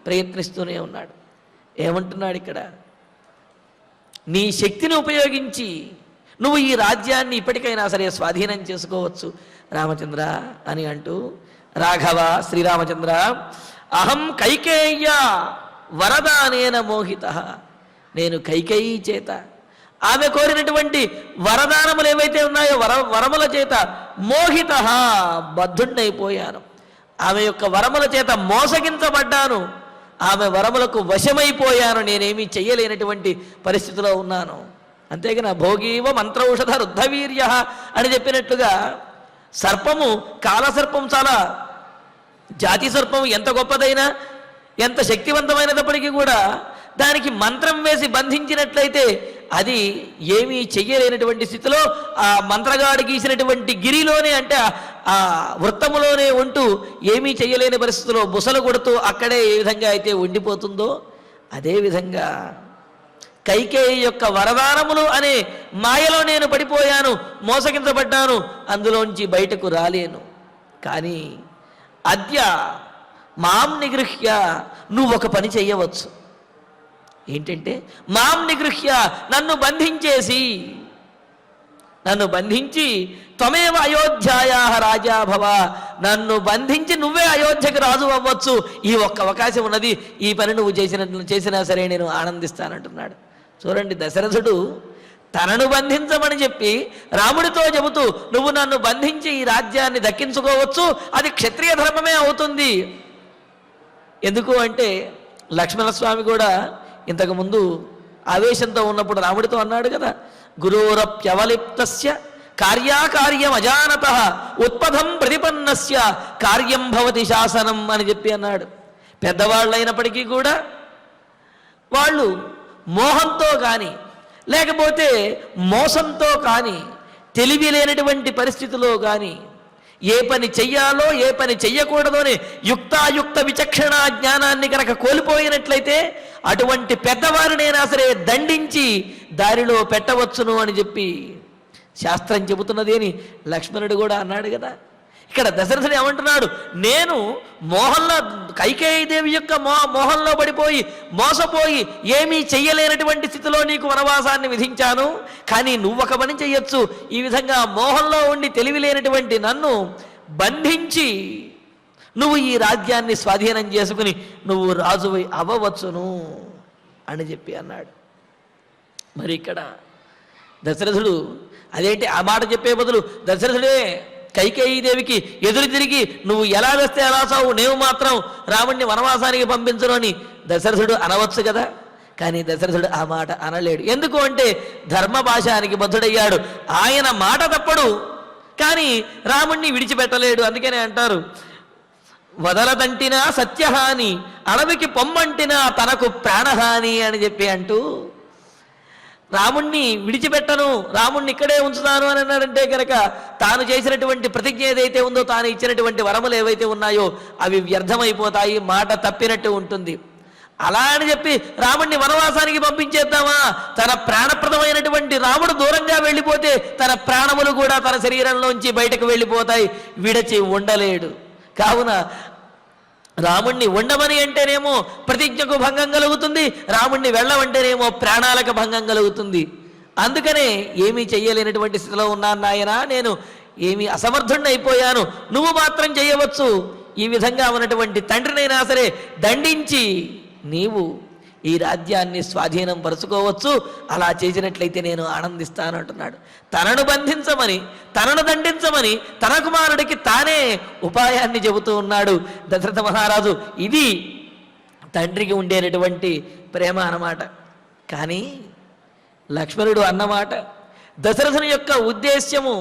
ప్రయత్నిస్తూనే ఉన్నాడు. ఏమంటున్నాడు ఇక్కడ? నీ శక్తిని ఉపయోగించి నువ్వు ఈ రాజ్యాన్ని ఇప్పటికైనా సరే స్వాధీనం చేసుకోవచ్చు రామచంద్ర అని అంటూ, రాఘవ శ్రీరామచంద్ర, అహం కైకేయ్య వరదానేన మోహిత. నేను కైకేయి చేత, ఆమె కోరినటువంటి వరదానములు ఏవైతే ఉన్నాయో వరముల చేత మోహిత, బద్ధుణ్ణైపోయాను. ఆమె యొక్క వరముల చేత మోసగించబడ్డాను, ఆమె వరములకు వశమైపోయాను. నేనేమీ చెయ్యలేనటువంటి పరిస్థితిలో ఉన్నాను. అంతేగాని భోగీవ మంత్రౌషధ రుద్ధవీర్య అని చెప్పినట్లుగా సర్పము, కాలసర్పం చాలా జాతి సర్పం ఎంత గొప్పదైనా ఎంత శక్తివంతమైనప్పటికీ కూడా దానికి మంత్రం వేసి బంధించినట్లయితే అది ఏమీ చెయ్యలేనటువంటి స్థితిలో ఆ మంత్రగాడు గీసినటువంటి గిరిలోనే, అంటే ఆ వృత్తములోనే ఉంటూ ఏమీ చెయ్యలేని పరిస్థితిలో బుసలు కొడుతూ అక్కడే ఏ విధంగా అయితే ఉండిపోతుందో అదేవిధంగా కైకేయి యొక్క వరదానములు అనే మాయలో నేను పడిపోయాను, మోసగించబడ్డాను, అందులోంచి బయటకు రాలేను. కానీ అద్య మాం నిగృహ్య, నువ్వు ఒక పని చెయ్యవచ్చు. ఏంటంటే, మాం నిగృహ్య, నన్ను బంధించి త్వమేవ అయోధ్యాయా రాజా భవ, నన్ను బంధించి నువ్వే అయోధ్యకు రాజు అవ్వచ్చు. ఈ ఒక్క అవకాశం ఉన్నది, ఈ పని నువ్వు చేసినా సరే నేను ఆనందిస్తానంటున్నాడు. చూడండి, దశరథుడు తనను బంధించమని చెప్పి రాముడితో చెబుతూ, నువ్వు నన్ను బంధించి ఈ రాజ్యాన్ని దక్కించుకోవచ్చు, అది క్షత్రియ ధర్మమే అవుతుంది. ఎందుకు అంటే లక్ష్మణస్వామి కూడా ఇంతకుముందు ఆవేశంతో ఉన్నప్పుడు రాముడితో అన్నాడు కదా, గురోరప్యవలిప్తస్య కార్యాకార్యం అజానత ఉత్పథం ప్రతిపన్నస్య కార్యం భవతి శాసనం అని చెప్పి అన్నాడు. పెద్దవాళ్ళైనప్పటికీ కూడా వాళ్ళు మోహంతో కానీ లేకపోతే మోసంతో కానీ తెలివి లేనటువంటి పరిస్థితిలో కానీ ఏ పని చెయ్యాలో ఏ పని చెయ్యకూడదో అని యుక్తాయుక్త విచక్షణ జ్ఞానాన్ని కనుక కోల్పోయినట్లయితే అటువంటి పెద్దవారినైనా సరే దండించి దారిలో పెట్టవచ్చును అని చెప్పి శాస్త్రం చెబుతున్నది అని లక్ష్మణుడు కూడా అన్నాడు కదా. ఇక్కడ దశరథుడు ఏమంటున్నాడు, నేను మోహంలో కైకేయీదేవి యొక్క మోహంలో పడిపోయి మోసపోయి ఏమీ చెయ్యలేనటువంటి స్థితిలో నీకు వనవాసాన్ని విధించాను, కానీ నువ్వొక పని చెయ్యొచ్చు. ఈ విధంగా మోహంలో ఉండి తెలివి లేనటువంటి నన్ను బంధించి నువ్వు ఈ రాజ్యాన్ని స్వాధీనం చేసుకుని నువ్వు రాజువై అవ్వవచ్చును అని చెప్పి అన్నాడు. మరి ఇక్కడ దశరథుడు అదేంటి ఆ మాట చెప్పే బదులు దశరథుడే కైకేయీదేవికి ఎదురు తిరిగి నువ్వు ఎలా వేస్తే ఎలా సావు, నేను మాత్రం రాముణ్ణి వనవాసానికి పంపించను అని దశరథుడు అనవచ్చు కదా. కానీ దశరథుడు ఆ మాట అనలేడు. ఎందుకు అంటే ధర్మ భాషానికి బద్ధుడయ్యాడు. ఆయన మాట తప్పడు, కానీ రాముణ్ణి విడిచిపెట్టలేడు. అందుకనే అంటారు, వదలదంటినా సత్యహాని, అడవికి పొమ్మంటినా తనకు ప్రాణహాని అని చెప్పి అంటూ రాముణ్ణి విడిచిపెట్టను, రాముణ్ణి ఇక్కడే ఉంచుతాను అని అన్నాడంటే కనుక తాను చేసినటువంటి ప్రతిజ్ఞ ఏదైతే ఉందో, తాను ఇచ్చినటువంటి వరములు ఏవైతే ఉన్నాయో అవి వ్యర్థమైపోతాయి, మాట తప్పినట్టు ఉంటుంది. అలా అని చెప్పి రాముణ్ణి వనవాసానికి పంపించేద్దామా? తన ప్రాణప్రదమైనటువంటి రాముడు దూరంగా వెళ్ళిపోతే తన ప్రాణములు కూడా తన శరీరంలోంచి బయటకు వెళ్ళిపోతాయి, విడచి ఉండలేడు. కావున రాముణ్ణి ఉండమని అంటేనేమో ప్రతిజ్ఞకు భంగం కలుగుతుంది, రాముణ్ణి వెళ్ళమంటేనేమో ప్రాణాలకు భంగం కలుగుతుంది. అందుకనే ఏమీ చెయ్యలేనటువంటి స్థితిలో ఉన్నాను నాయనా, నేను ఏమీ అసమర్థుణ్ణి అయిపోయాను, నువ్వు మాత్రం చేయవచ్చు. ఈ విధంగా ఉన్నటువంటి తండ్రినైనా సరే దండించి నీవు ఈ రాజ్యాన్ని స్వాధీనం పరుచుకోవచ్చు, అలా చేసినట్లయితే నేను ఆనందిస్తానంటున్నాడు. తనను బంధించమని తనను దండించమని తన కుమారుడికి తానే ఉపాయాన్ని చెబుతూ ఉన్నాడు దశరథ మహారాజు. ఇది తండ్రికి ఉండేటటువంటి ప్రేమ అన్నమాట. కానీ లక్ష్మణుడు అన్నమాట దశరథుని యొక్క ఉద్దేశ్యము,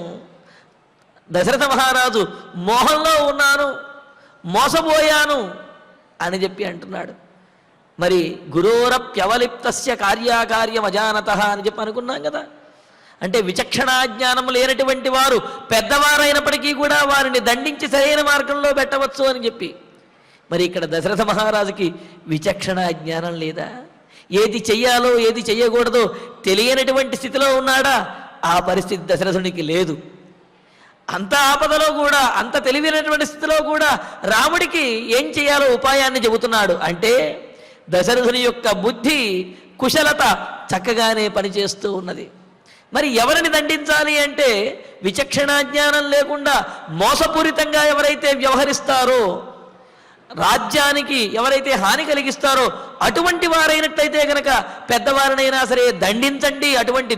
దశరథ మహారాజు మోహంలో ఉన్నాను, మోసపోయాను అని చెప్పి అంటున్నాడు. మరి గురోరప్యవలిప్తస్య కార్యాకార్యం అజానత అని చెప్పి అనుకున్నాం కదా. అంటే విచక్షణా జ్ఞానం లేనటువంటి వారు పెద్దవారైనప్పటికీ కూడా వారిని దండించి సరైన మార్గంలో పెట్టవచ్చు అని చెప్పి. మరి ఇక్కడ దశరథ మహారాజుకి విచక్షణా జ్ఞానం లేదా? ఏది చెయ్యాలో ఏది చెయ్యకూడదో తెలియనటువంటి స్థితిలో ఉన్నాడా? ఆ పరిస్థితి దశరథునికి లేదు. అంత ఆపదలో కూడా, అంత తెలివినటువంటి స్థితిలో కూడా రాముడికి ఏం చేయాలో ఉపాయాన్ని చెబుతున్నాడు. అంటే దశరథుని యొక్క బుద్ధి కుశలత చక్కగానే పనిచేస్తూ ఉన్నది. మరి ఎవరిని దండించాలి అంటే విచక్షణా జ్ఞానం లేకుండా మోసపూరితంగా ఎవరైతే వ్యవహరిస్తారో, రాజ్యానికి ఎవరైతే హాని కలిగిస్తారో అటువంటి వారైనట్లయితే కనుక పెద్దవారినైనా సరే దండించండి, అటువంటి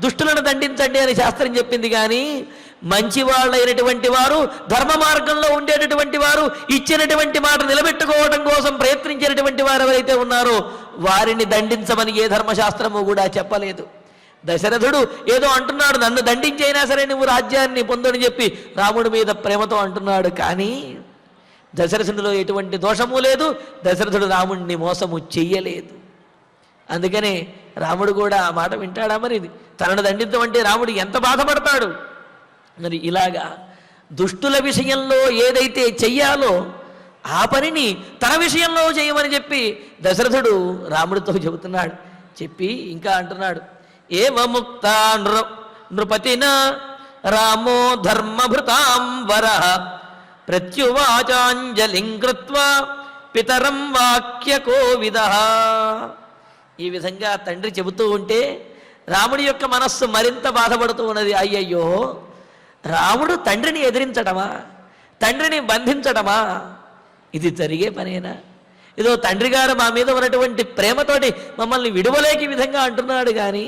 దుష్టులను దండించండి అని శాస్త్రం చెప్పింది. కానీ మంచి వాళ్ళైనటువంటి వారు, ధర్మ మార్గంలో ఉండేటటువంటి వారు, ఇచ్చినటువంటి మాట నిలబెట్టుకోవడం కోసం ప్రయత్నించేటటువంటి వారు ఎవరైతే ఉన్నారో వారిని దండించమని ఏ ధర్మశాస్త్రము కూడా చెప్పలేదు. దశరథుడు ఏదో అంటున్నాడు, నన్ను దండించైనా సరే నువ్వు రాజ్యాన్ని పొందని చెప్పి రాముడి మీద ప్రేమతో అంటున్నాడు. కానీ దశరథుడిలో ఎటువంటి దోషము లేదు. దశరథుడు రాముడిని మోసము చెయ్యలేదు. అందుకనే రాముడు కూడా ఆ మాట వింటాడా? మరి తనను దండించమంటే రాముడు ఎంత బాధపడతాడు. మరి ఇలాగా దుష్టుల విషయంలో ఏదైతే చెయ్యాలో ఆ పనిని తన విషయంలో చేయమని చెప్పి దశరథుడు రాముడితో చెబుతున్నాడు. చెప్పి ఇంకా అంటున్నాడు, ఏవముక్త నృపతిన రామో ధర్మభృతాంబర ప్రత్యువాచాంజలిం కృత్వా పితరం వాక్యకోవిదః. ఈ విధంగా తండ్రి చెబుతూ ఉంటే రాముడి యొక్క మనస్సు మరింత బాధపడుతూ ఉన్నది. అయ్యయ్యో, రాముడు తండ్రిని ఎదిరించడమా, తండ్రిని బంధించడమా? ఇది జరిగే పనేనా? ఏదో తండ్రి గారు మా మీద ఉన్నటువంటి ప్రేమతోటి మమ్మల్ని విడువలేకి విధంగా అంటున్నాడు. కానీ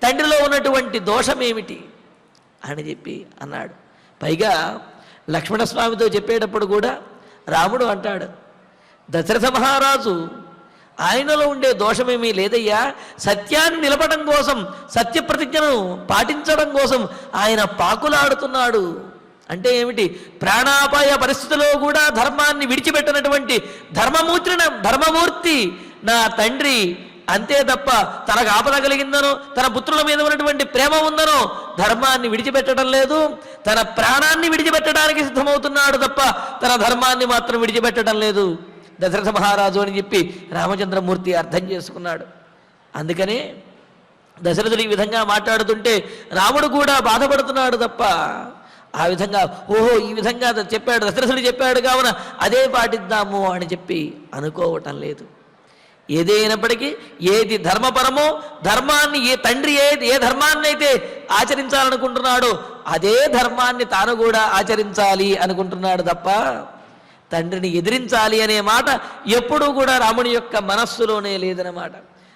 తండ్రిలో ఉన్నటువంటి దోషమేమిటి అని చెప్పి అన్నాడు. పైగా లక్ష్మణస్వామితో చెప్పేటప్పుడు కూడా రాముడు అంటాడు, దశరథ మహారాజు ఆయనలో ఉండే దోషమేమీ లేదయ్యా, సత్యాన్ని నిలపడం కోసం, సత్యప్రతిజ్ఞను పాటించడం కోసం ఆయన పాకులాడుతున్నాడు. అంటే ఏమిటి? ప్రాణాపాయ పరిస్థితిలో కూడా ధర్మాన్ని విడిచిపెట్టినటువంటి ధర్మమూర్తి నా తండ్రి. అంతే తప్ప తనకు ఆపద కలిగిందనో, తన పుత్రుల మీద ఉన్నటువంటి ప్రేమ ఉందనో ధర్మాన్ని విడిచిపెట్టడం లేదు. తన ప్రాణాన్ని విడిచిపెట్టడానికి సిద్ధమవుతున్నాడు తప్ప తన ధర్మాన్ని మాత్రం విడిచిపెట్టడం లేదు దశరథ మహారాజు అని చెప్పి రామచంద్రమూర్తి అర్థం చేసుకున్నాడు. అందుకనే దశరథుడు ఈ విధంగా మాట్లాడుతుంటే రాముడు కూడా బాధపడుతున్నాడు తప్ప ఆ విధంగా ఓహో ఈ విధంగా చెప్పాడు దశరథుడు చెప్పాడు కావున అదే పాటిద్దాము అని చెప్పి అనుకోవటం లేదు. ఏదైనప్పటికీ ఏది ధర్మపరమో, ధర్మాన్ని ఏ తండ్రి ఏ ధర్మాన్ని అయితే ఆచరించాలనుకుంటున్నాడో అదే ధర్మాన్ని తాను కూడా ఆచరించాలి అనుకుంటున్నాడు తప్ప తండ్రిని ఎదిరించాలి అనే మాట ఎప్పుడూ కూడా రాముని యొక్క మనస్సులోనే లేదన్నమాట.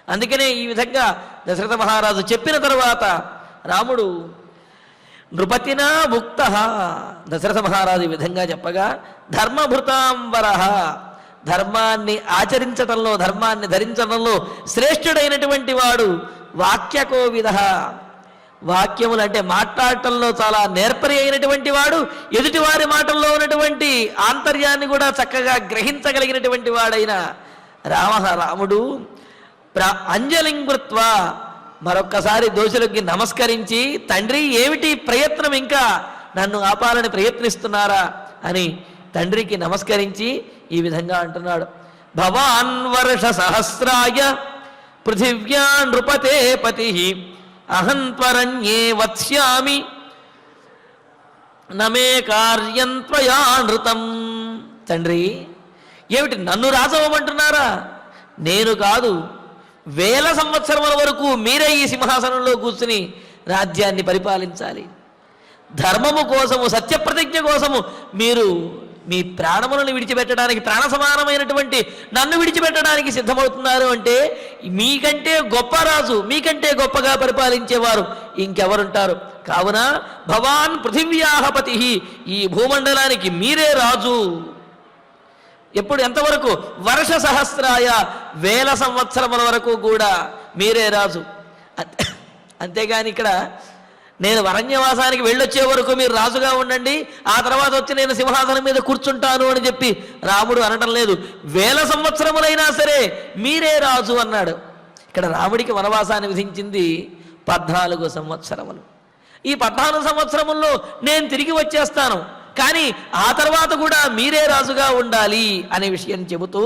అందుకనే ఈ విధంగా దశరథ మహారాజు చెప్పిన తరువాత రాముడు నృపతినా ముక్త, దశరథ మహారాజు ఈ విధంగా చెప్పగా ధర్మభృతాంబర, ధర్మాన్ని ఆచరించటంలో, ధర్మాన్ని ధరించడంలో శ్రేష్ఠుడైనటువంటి వాడు వాక్యకోవిద, వాక్యములు అంటే మాట్లాడటంలో చాలా నేర్పరి అయినటువంటి వాడు, ఎదుటివారి మాటల్లో ఉన్నటువంటి ఆంతర్యాన్ని కూడా చక్కగా గ్రహించగలిగినటువంటి వాడైన రాముడు అంజలిం కృత్వా, మరొక్కసారి దోషులకి నమస్కరించి తండ్రి ఏమిటి ప్రయత్నం, ఇంకా నన్ను ఆపాలని ప్రయత్నిస్తున్నారా అని తండ్రికి నమస్కరించి ఈ విధంగా అంటున్నాడు, భవాన్ వర్ష సహస్రాయ పృథివ్యా నృపతే పతి అహం త్వరణ్యే వత్స్యామి నమే కార్యం త్వయా నృతం. తండ్రి ఏమిటి నన్ను రాజవ్వమంటున్నారా? నేను కాదు, 1000 సంవత్సరముల వరకు మీరే ఈ సింహాసనంలో కూర్చుని రాజ్యాన్ని పరిపాలించాలి. ధర్మము కోసము, సత్యప్రతిజ్ఞ కోసము మీరు మీ ప్రాణములను విడిచిపెట్టడానికి, ప్రాణ సమానమైనటువంటి నన్ను విడిచిపెట్టడానికి సిద్ధమవుతున్నారు అంటే మీకంటే గొప్ప రాజు, మీకంటే గొప్పగా పరిపాలించేవారు ఇంకెవరుంటారు? కావున భవాన్ పృథివ్యాహపతి, ఈ భూమండలానికి మీరే రాజు. ఎప్పుడు ఎంతవరకు? వర్ష సహస్రాయ, 1000 సంవత్సరముల వరకు కూడా మీరే రాజు. అంతేగాని ఇక్కడ నేను అరణ్యవాసానికి వెళ్ళొచ్చే వరకు మీరు రాజుగా ఉండండి, ఆ తర్వాత వచ్చి నేను సింహాసనం మీద కూర్చుంటాను అని చెప్పి రాముడు అనటం లేదు. 1000 సంవత్సరములైనా సరే మీరే రాజు అన్నాడు. ఇక్కడ రాముడికి వనవాసాన్ని విధించింది 14 సంవత్సరములు. ఈ 14 సంవత్సరముల్లో నేను తిరిగి వచ్చేస్తాను, కానీ ఆ తర్వాత కూడా మీరే రాజుగా ఉండాలి అనే విషయం చెబుతూ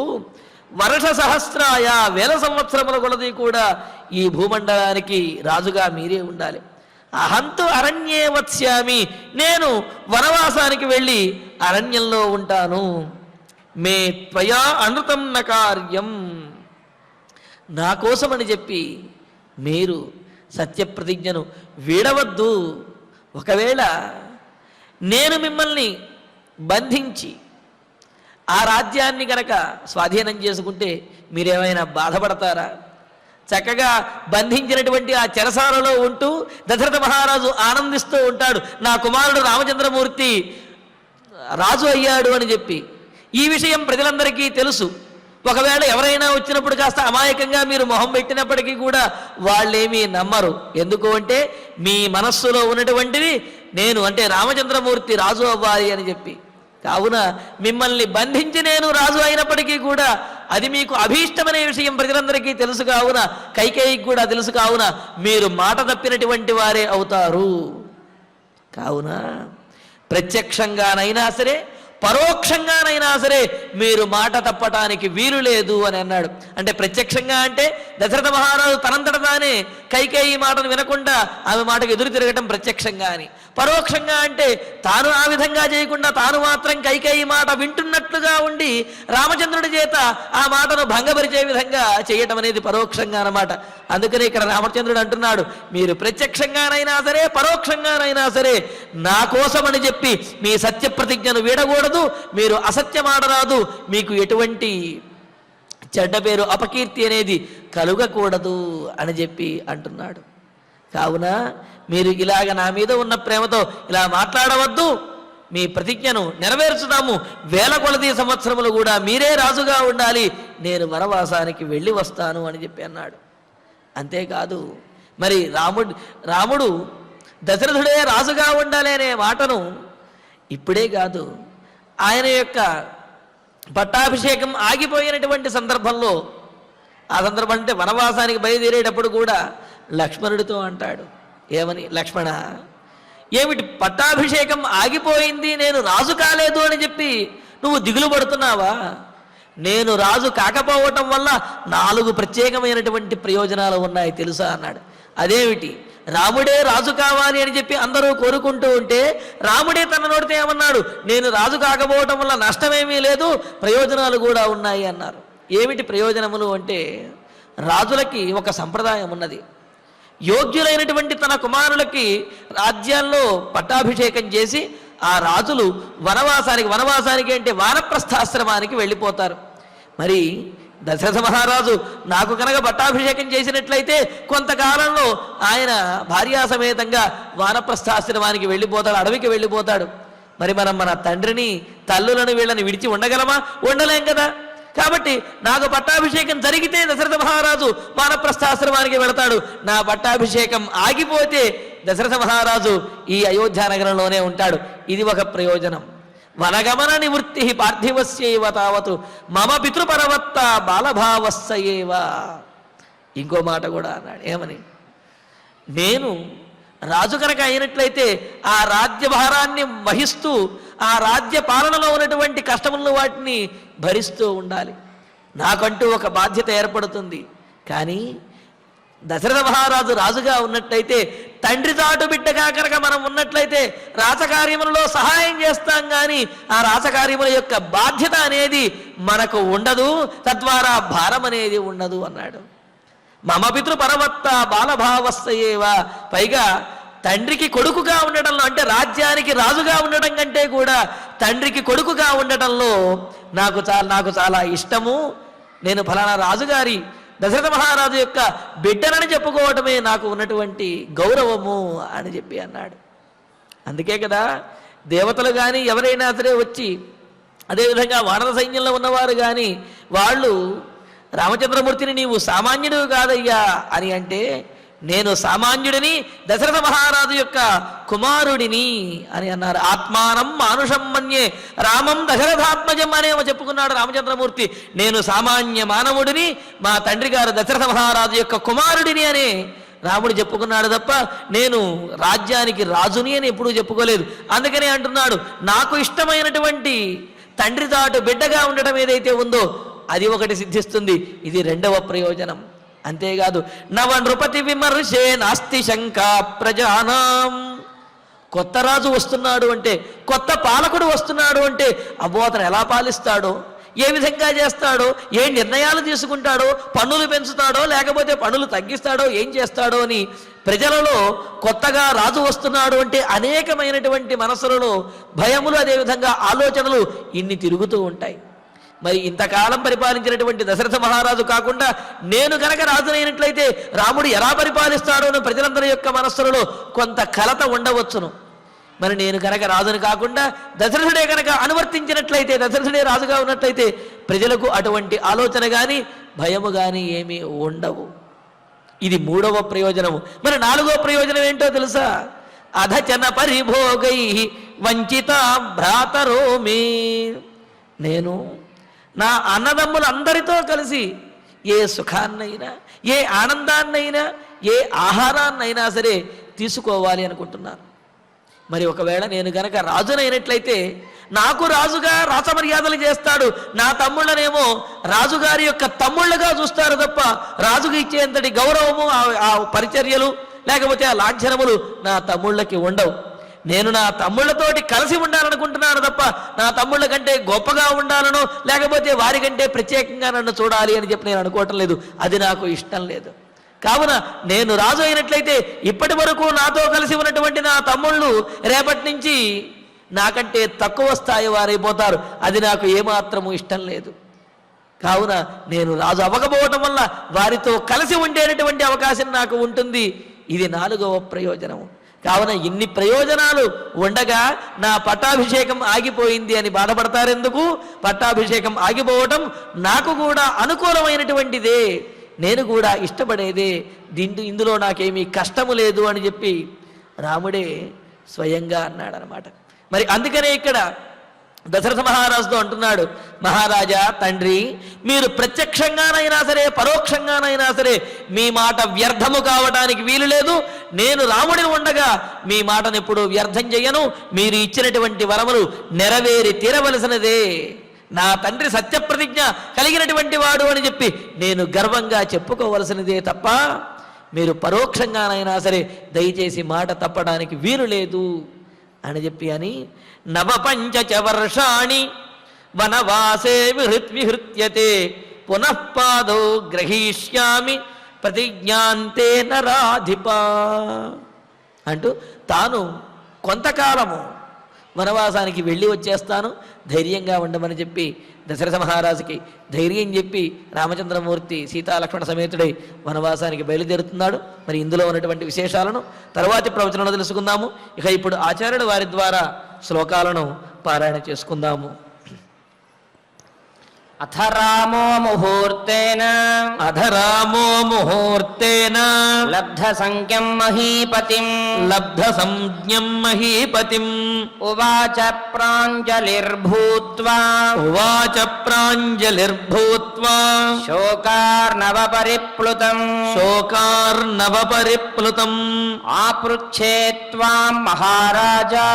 వర్ష సహస్రాయ 1000 సంవత్సరముల కొలది కూడా ఈ భూమండలానికి రాజుగా మీరే ఉండాలి. అహంతు అరణ్యే వత్స్యామి, నేను వనవాసానికి వెళ్ళి అరణ్యంలో ఉంటాను. మే త్వయా అనృతం న కార్యం, నా కోసమని చెప్పి మీరు సత్యప్రతిజ్ఞను వీడవద్దు. ఒకవేళ నేను మిమ్మల్ని బంధించి ఆ రాజ్యాన్ని గనక స్వాధీనం చేసుకుంటే మీరేమైనా బాధపడతారా? చక్కగా బంధించినటువంటి ఆ చెరసాలలో ఉంటూ దశరథ మహారాజు ఆనందిస్తూ ఉంటాడు, నా కుమారుడు రామచంద్రమూర్తి రాజు అయ్యాడు అని చెప్పి. ఈ విషయం ప్రజలందరికీ తెలుసు. ఒకవేళ ఎవరైనా వచ్చినప్పుడు కాస్త అమాయకంగా మీరు మొహం పెట్టినప్పటికీ కూడా వాళ్ళేమీ నమ్మరు. ఎందుకు అంటే మీ మనస్సులో ఉన్నటువంటిది నేను అంటే రామచంద్రమూర్తి రాజు అవ్వాలి అని చెప్పి. కావున మిమ్మల్ని బంధించి నేను రాజు అయినప్పటికీ కూడా అది మీకు అభీష్టమనే విషయం ప్రజలందరికీ తెలుసు. కావున కైకేయికి కూడా తెలుసు. కావున మీరు మాట తప్పినటువంటి వారే అవుతారు. కావున ప్రత్యక్షంగానైనా సరే పరోక్షంగానైనా సరే మీరు మాట తప్పటానికి వీలు లేదు అని అన్నాడు. అంటే ప్రత్యక్షంగా అంటే దశరథ మహారాజు తనంతట తానే కైకేయి మాటను వినకుండా ఆమె మాటకు ఎదురు తిరగటం ప్రత్యక్షంగా అని. పరోక్షంగా అంటే తాను ఆ విధంగా చేయకుండా తాను మాత్రం కైకేయి మాట వింటున్నట్లుగా ఉండి రామచంద్రుడి చేత ఆ మాటను భంగపరిచే విధంగా చేయటం అనేది పరోక్షంగా అన్నమాట. అందుకని ఇక్కడ రామచంద్రుడు అంటున్నాడు, మీరు ప్రత్యక్షంగానైనా సరే పరోక్షంగానైనా సరే నా కోసమని చెప్పి మీ సత్య ప్రతిజ్ఞను వీడకూడదు, మీరు అసత్యమాడరాదు, మీకు ఎటువంటి చెడ్డ పేరు అపకీర్తి అనేది కలుగకూడదు అని చెప్పి అంటున్నాడు. కావున మీరు ఇలాగ నా మీద ఉన్న ప్రేమతో ఇలా మాట్లాడవద్దు, మీ ప్రతిజ్ఞను నెరవేర్చుదాము, 1000 కొలది సంవత్సరములు కూడా మీరే రాజుగా ఉండాలి, నేను వనవాసానికి వెళ్ళి వస్తాను అని చెప్పి అన్నాడు. అంతేకాదు మరి రాముడు దశరథుడే రాజుగా ఉండాలి అనే మాటను ఇప్పుడే కాదు, ఆయన యొక్క పట్టాభిషేకం ఆగిపోయినటువంటి సందర్భంలో, ఆ సందర్భం అంటే వనవాసానికి బయలుదేరేటప్పుడు కూడా లక్ష్మణుడితో అంటాడు. ఏమని? లక్ష్మణ, ఏమిటి పట్టాభిషేకం ఆగిపోయింది, నేను రాజు కాలేదు అని చెప్పి నువ్వు దిగులు పడుతున్నావా? నేను రాజు కాకపోవటం వల్ల 4 ప్రత్యేకమైనటువంటి ప్రయోజనాలు ఉన్నాయి తెలుసా అన్నాడు. అదేమిటి? రాముడే రాజు కావాలి అని చెప్పి అందరూ కోరుకుంటూ ఉంటే రాముడే తన నోటితో ఏమన్నాడు? నేను రాజు కాకపోవటం వల్ల నష్టమేమీ లేదు, ప్రయోజనాలు కూడా ఉన్నాయి అన్నారు. ఏమిటి ప్రయోజనములు అంటే, రాజులకి ఒక సంప్రదాయం ఉన్నది. యోగ్యులైనటువంటి తన కుమారులకి రాజ్యాల్లో పట్టాభిషేకం చేసి ఆ రాజులు వనవాసానికి అంటే వానప్రస్థాశ్రమానికి వెళ్ళిపోతారు. మరి దశరథ మహారాజు నాకు కనుక పట్టాభిషేకం చేసినట్లయితే కొంతకాలంలో ఆయన భార్యాసమేతంగా వానప్రస్థాశ్రమానికి వెళ్ళిపోతాడు, అడవికి వెళ్ళిపోతాడు. మరి మనం మన తండ్రిని తల్లులను వీళ్ళని విడిచి ఉండగలమా? ఉండలేం కదా. కాబట్టి నాకు పట్టాభిషేకం జరిగితే దశరథ మహారాజు వానప్రస్థాశ్రమానికి వెళతాడు, నా పట్టాభిషేకం ఆగిపోతే దశరథ మహారాజు ఈ అయోధ్య నగరంలోనే ఉంటాడు. ఇది ఒక ప్రయోజనం. వనగమన నివృత్తి పార్థివస్యైవ తావతు మమ పితృపరవత్త బాలభావస్సయేవ. ఇంకో మాట కూడా అన్నాడు. ఏమని? నేను రాజు కనుక అయినట్లయితే ఆ రాజ్యభారాన్ని వహిస్తూ ఆ రాజ్య పాలనలో ఉన్నటువంటి కష్టములను వాటిని భరిస్తూ ఉండాలి. నాకంటూ ఒక బాధ్యత ఏర్పడుతుంది. కానీ దశరథ మహారాజు రాజుగా ఉన్నట్లయితే, తండ్రి చాటు బిడ్డగా కనుక మనం ఉన్నట్లయితే రాజకార్యములలో సహాయం చేస్తాం, కానీ ఆ రాజకార్యముల యొక్క బాధ్యత అనేది మనకు ఉండదు, తద్వారా భారం అనేది ఉండదు అన్నాడు. మమ పితృ పరవత్త బాలభావస్సయేవ. పైగా తండ్రికి కొడుకుగా ఉండటంలో, అంటే రాజ్యానికి రాజుగా ఉండటం కంటే కూడా తండ్రికి కొడుకుగా ఉండటంలో నాకు చాలా ఇష్టము. నేను ఫలానా రాజుగారి దశరథ మహారాజు యొక్క బిడ్డనని చెప్పుకోవటమే నాకు ఉన్నటువంటి గౌరవము అని చెప్పి అన్నాడు. అందుకే కదా దేవతలు కానీ ఎవరైనా సరే వచ్చి, అదేవిధంగా వానర సైన్యంలో ఉన్నవారు కానీ వాళ్ళు రామచంద్రమూర్తిని నీవు సామాన్యుడు కాదయ్యా అని అంటే, నేను సామాన్యుడిని, దశరథ మహారాజు యొక్క కుమారుడిని అని అన్నారు. ఆత్మానం మానుషం మన్యే రామం దశరథాత్మజం అనేమో చెప్పుకున్నాడు రామచంద్రమూర్తి. నేను సామాన్య మానవుడిని, మా తండ్రి గారు దశరథ మహారాజు యొక్క కుమారుడిని అని రాముడు చెప్పుకున్నాడు తప్ప నేను రాజ్యానికి రాజుని అని ఎప్పుడూ చెప్పుకోలేదు. అందుకనే అంటున్నాడు, నాకు ఇష్టమైనటువంటి తండ్రి తాటు బిడ్డగా ఉండటం ఏదైతే ఉందో అది ఒకటి సిద్ధిస్తుంది. ఇది రెండవ ప్రయోజనం. అంతేకాదు నవ నృపతి విమర్శే నాస్తి శంకా ప్రజానాం. కొత్త రాజు వస్తున్నాడు అంటే, కొత్త పాలకుడు వస్తున్నాడు అంటే, అబ్బో అతను ఎలా పాలిస్తాడో, ఏ విధంగా చేస్తాడో, ఏ నిర్ణయాలు తీసుకుంటాడో, పన్నులు పెంచుతాడో లేకపోతే పన్నులు తగ్గిస్తాడో, ఏం చేస్తాడో అని ప్రజలలో కొత్తగా రాజు వస్తున్నాడు అంటే అనేకమైనటువంటి మనసులలో భయములు, అదేవిధంగా ఆలోచనలు ఇన్ని తిరుగుతూ ఉంటాయి. మరి ఇంతకాలం పరిపాలించినటువంటి దశరథ మహారాజు కాకుండా నేను కనుక రాజునైనట్లయితే రాముడు ఎలా పరిపాలిస్తాడో అని ప్రజలందరి యొక్క మనస్సులలో కొంత కలత ఉండవచ్చును. మరి నేను కనుక రాజుని కాకుండా దశరథుడే కనుక అనువర్తించినట్లయితే, దశరథుడే రాజుగా ఉన్నట్లయితే ప్రజలకు అటువంటి ఆలోచన కానీ భయము కానీ ఏమీ ఉండవు. ఇది మూడవ ప్రయోజనము. మరి నాలుగో ప్రయోజనం ఏంటో తెలుసా? అధచన పరిభోగై వంచిత భ్రాతరో మే. నేను నా అన్నదమ్ములందరితో కలిసి ఏ సుఖాన్నైనా, ఏ ఆనందాన్నైనా, ఏ ఆహారాన్నైనా సరే తీసుకోవాలి అనుకుంటున్నాను. మరి ఒకవేళ నేను గనక రాజునైనట్లయితే నాకు రాజుగా రాసమర్యాదలు చేస్తాడు, నా తమ్ముళ్ళనేమో రాజుగారి యొక్క తమ్ముళ్ళగా చూస్తారు తప్ప రాజుకు ఇచ్చేంతటి గౌరవము, ఆ పరిచర్యలు లేకపోతే ఆ లాంఛనములు నా తమ్ముళ్ళకి ఉండవు. నేను నా తమ్ముళ్ళతోటి కలిసి ఉండాలనుకుంటున్నాను తప్ప నా తమ్ముళ్ళ కంటే గొప్పగా ఉండాలనో లేకపోతే వారి కంటే ప్రత్యేకంగా నన్ను చూడాలి అని చెప్పి నేను అనుకోవటం లేదు. అది నాకు ఇష్టం లేదు. కావున నేను రాజు అయినట్లయితే ఇప్పటి వరకు నాతో కలిసి ఉన్నటువంటి నా తమ్ముళ్ళు రేపటి నుంచి నాకంటే తక్కువ స్థాయి వారైపోతారు. అది నాకు ఏమాత్రము ఇష్టం లేదు. కావున నేను రాజు అవ్వకపోవటం వల్ల వారితో కలిసి ఉండేటటువంటి అవకాశం నాకు ఉంటుంది. ఇది నాలుగవ ప్రయోజనము. కావున ఇన్ని ప్రయోజనాలు ఉండగా నా పట్టాభిషేకం ఆగిపోయింది అని బాధపడతారెందుకు? పట్టాభిషేకం ఆగిపోవటం నాకు కూడా అనుకూలమైనటువంటిదే, నేను కూడా ఇష్టపడేదే, ఇందులో నాకేమీ కష్టము లేదు అని చెప్పి రాముడే స్వయంగా అన్నాడనమాట. మరి అందుకనే ఇక్కడ దశరథ మహారాజుతో అంటున్నాడు, మహారాజా తండ్రి, మీరు ప్రత్యక్షంగానైనా సరే పరోక్షంగానైనా సరే మీ మాట వ్యర్థము కావడానికి వీలు లేదు. నేను రాముడిని ఉండగా మీ మాటను ఎప్పుడూ వ్యర్థం చెయ్యను. మీరు ఇచ్చినటువంటి వరములు నెరవేరి తీరవలసినదే. నా తండ్రి సత్యప్రతిజ్ఞ కలిగినటువంటి వాడు అని చెప్పి నేను గర్వంగా చెప్పుకోవలసినదే తప్ప మీరు పరోక్షంగానైనా సరే దయచేసి మాట తప్పడానికి వీలు లేదు అని చెప్పి అని నవపంచ వర్షాణి వనవాసే విహృత్యతే పునఃపాదో గ్రహీష్యామి ప్రతిజ్ఞాంతే నరాధిప అంటూ తాను కొంతకాలము వనవాసానికి వెళ్ళి వచ్చేస్తాను, ధైర్యంగా ఉండమని చెప్పి దశరథ మహారాజుకి ధైర్యం చెప్పి రామచంద్రమూర్తి సీతాలక్ష్మణ సమేతుడై వనవాసానికి బయలుదేరుతున్నాడు. మరి ఇందులో ఉన్నటువంటి విశేషాలను తర్వాతి ప్రవచనంలో తెలుసుకుందాము. ఇక ఇప్పుడు ఆచార్యుడు వారి ద్వారా శ్లోకాలను పారాయణ చేసుకుందాము. అథ రామో ముహూర్తేన లబ్ధ సంజ్ఞం మహీపతిం ఉవాచ ప్రాంజలిర్భూత్వా శోకార్ణవ పరిప్లుతం ఆపృచ్ఛేత్వాం మహారాజా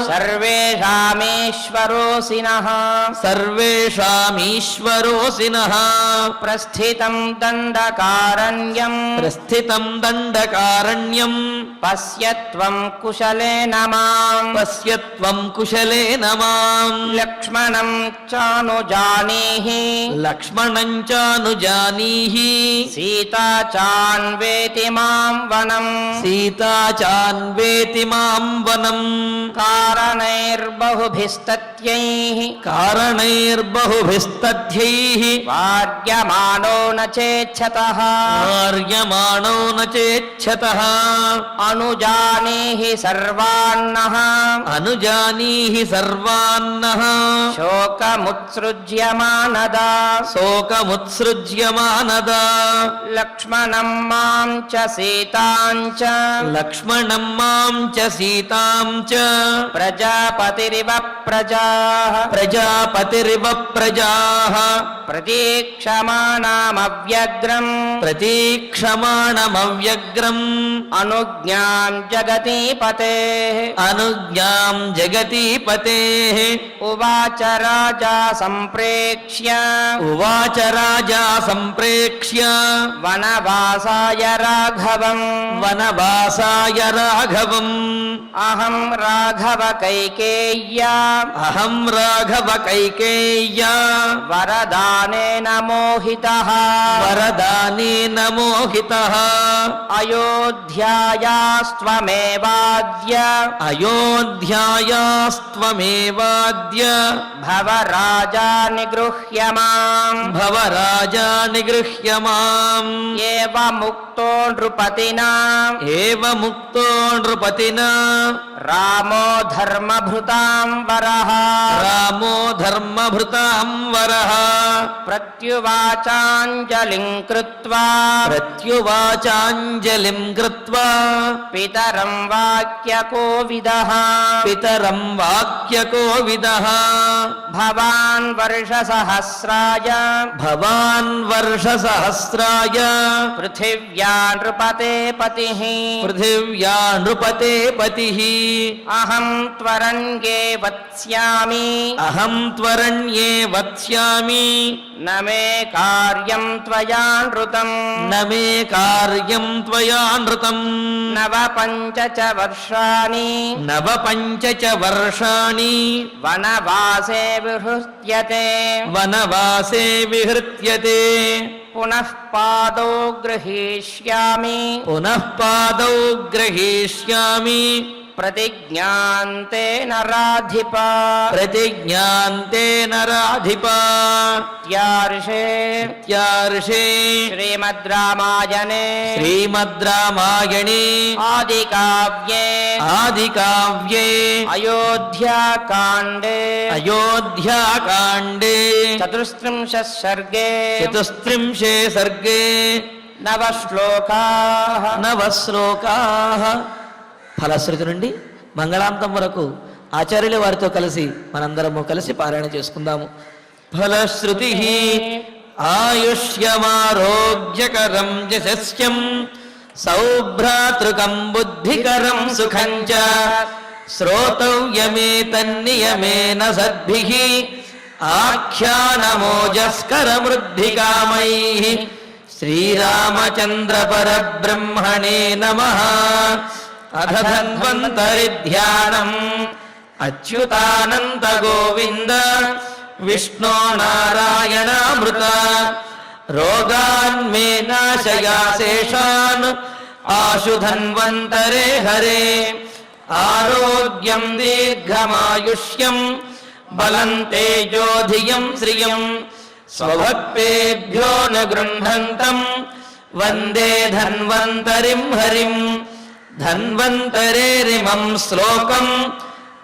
సర్వేషామీశ్వరోసినః ప్రస్థితం దండకారణ్యం పశ్యత్వం కుశలేన మాం లక్ష్మణం చానుజానీహి సీతా చాన్వేతి మాం వనం కారణైర్బహుభిస్తథ్యైః వార్యమాణో న చేచ్ఛతః అనుజానీహి సర్వాన్నః అనుజానీహి సర్వాన్నః శోకముత్సృజ్యమానదా శోకముత్సృజ్యమానదా లక్ష్మణం మాం చ సీతాం చ లక్ష్మణం మాం చ సీతాం చ ప్రజాపతిరివ ప్రజాః ప్రజాపతిరివ ప్రజాః ప్రతీక్షమాణమవ్యగ్రం ప్రతీక్షమాణమవ్యగ్రం అనుజ్ఞాం జగతీపతేః అనుజ్ఞాం జగతీపతేః ఉవాచ రాజా సంప్రేక్ష్య ఉవాచ రాజా సంప్రేక్ష్య వనవాసాయ రాఘవం వనవాసాయ రాఘవం అహం రాఘవ కైకేయ్యా అహం రాఘవ కైకేయ్యా వరదానేన మోహితః వరదానేన మోహితః అయోధ్యాయాస్త్వమేవాద్య అయోధ్యాయాస్త్వమేవాద్య భవ రాజా నిగృహ్య మాం భవ రాజా నిగృహ్య మాం ఏవముక్తో నృపతినా ఏవముక్తో నృపతినా రామో ధర్మభృతాం వరః రామో ధర్మభృతాం వరః ప్రత్యువాచాంజలిం కృత్వా ప్రత్యువాచాంజలిం కృత్వా పితరం వాక్యకోవిదః పితరం వాక్యకోవిదః భవాన్ వర్షసహస్రాయ భవాన్ వర్షసహస్రాయ పృథివ్యా నృపతే పతిః పృథివ్యా నృపతే పతిః అహం త్వరణ్యే వత్స్యామి అహం త్వరణ్యే వత్స్యామి న మే కార్యం త్వయా నృతం న మే కార్యం త్వయా నృతం నవ పంచ చ వర్షాణి నవ పంచ చ వర్షాణి వనవాసే విహృత్యతే వనవాసే విహృత్యతే పునః పాదౌ గృహీష్యామి పునః పాదౌ గ్రహీష్యామి ప్రతిజ్ఞాంతేన రాధిప ప్రతిజ్ఞాంతేన రాధిప ఇత్యార్షే ఇత్యార్షే శ్రీమద్ రామాయణే శ్రీమద్ రామాయణే ఆదికావ్యే ఆదికావ్యే అయోధ్యాకాండే అయోధ్యాకాండే చతుస్త్రింశः సర్గే చతుస్త్రింశే సర్గే నవ శ్లోకాః నవ శ్లోకాః. ఫలశ్రుతి నుండి మంగళాంతం వరకు ఆచార్యుల వారితో కలిసి మనందరము కలిసి పారాయణ చేసుకుందాము. ఫలశ్రుతి ఆయుష్యమారోగ్యకరం యశస్యం సౌభ్రాతృకం బుద్ధికరం సుఖం చ శ్రోతవ్యమేతన్నియమేన సద్భిః ఆఖ్యానమోజస్కరమృద్ధికామైః శ్రీరామచంద్ర పరబ్రహ్మణే నమః. అథ ధన్వంతరి ధ్యానం అచ్యుతానంత గోవింద విష్ణో నారాయణామృత రోగాన్మే నాశయా శేషాన్ ఆశు ధన్వంతరే హరే ఆరోగ్యం దీర్ఘమాయుష్యం బలం తేజోధియం శ్రియం స్వభక్తేభ్యో న గృహంతం వందే ధన్వంతరిం హరిం ధన్వంతరేరిమం శ్లోకం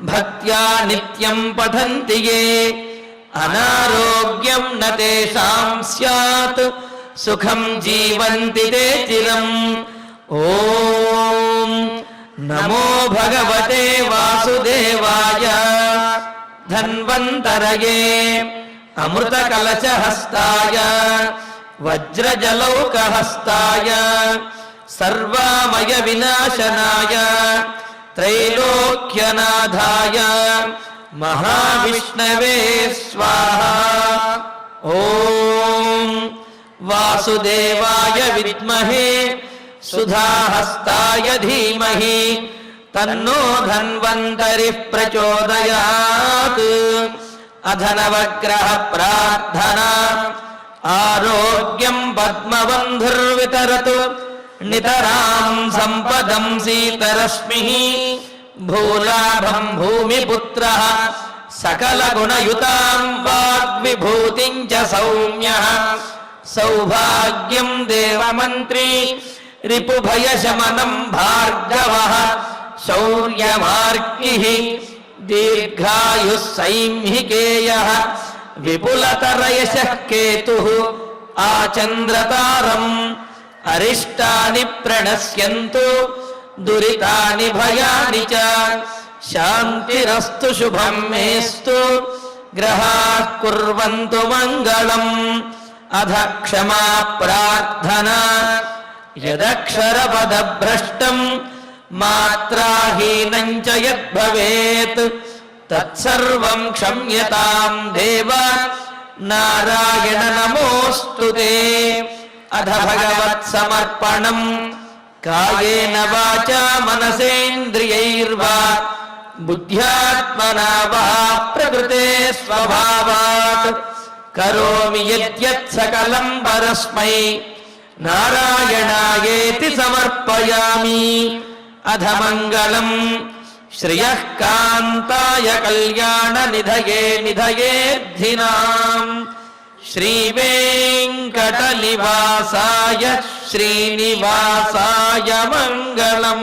భక్త్యా నిత్యం పఠంతి యే అనారోగ్యం న తేషాం స్యాత్ సుఖం జీవంతి తే చిరం. ఓం నమో భగవతే వాసుదేవాయ ధన్వంతరయే అమృతకలశహస్తాయ వజ్రజలౌకహస్తాయ సర్వామయ వినాశనాయ త్రైలోక్యనాథాయ మహావిష్ణవే స్వాహా. ఓం వాసుదేవాయ విద్మహే సుధాహస్తాయ ధీమహి తన్నో ధన్వంతరి ప్రచోదయాత్. అధనవగ్రహ ప్రార్థనా ఆరోగ్యం పద్మబంధుర్వితరతు నితరాం సంపదం సీతరశ్మి భూలాభం భూమిపుత్రః సకల గుణయుతాం వాగ్విభూతిం చ సౌమ్యః సౌభాగ్యం దేవమంత్రి రిపుభయశమనం భార్గవః శౌర్యమార్కిః దీర్ఘాయుః సైంహికేయః విపులతరయశః కేతుః ఆచంద్రతారం అరిష్టాని ప్రణశ్యంతు దురితాని భయాని చ శాంతిరస్తు శుభం మేస్తు గ్రహాః కుర్వంతు మంగళం. అధ క్షమా ప్రార్థనా యదక్షరపదభ్రష్టం మాత్రాహీనం చ యద్భవేత్ తత్సర్వం క్షమ్యతాం దేవ నారాయణ నమోస్తుతే. అధ భగవత్ సమర్పణం కాయేన వాచా మనసేంద్రియైర్వా బుద్ధ్యాత్మనా వా ప్రకృతే స్వభావాత్ కరోమి యద్యత్ సకలం పరస్మై నారాయణాయేతి సమర్పయామి. అధ మంగళం శ్రియః కాంతాయ కళ్యాణ నిధయే నిధయేర్థినాం శ్రీ వెంకటనివాసాయ శ్రీనివాసాయ మంగళం.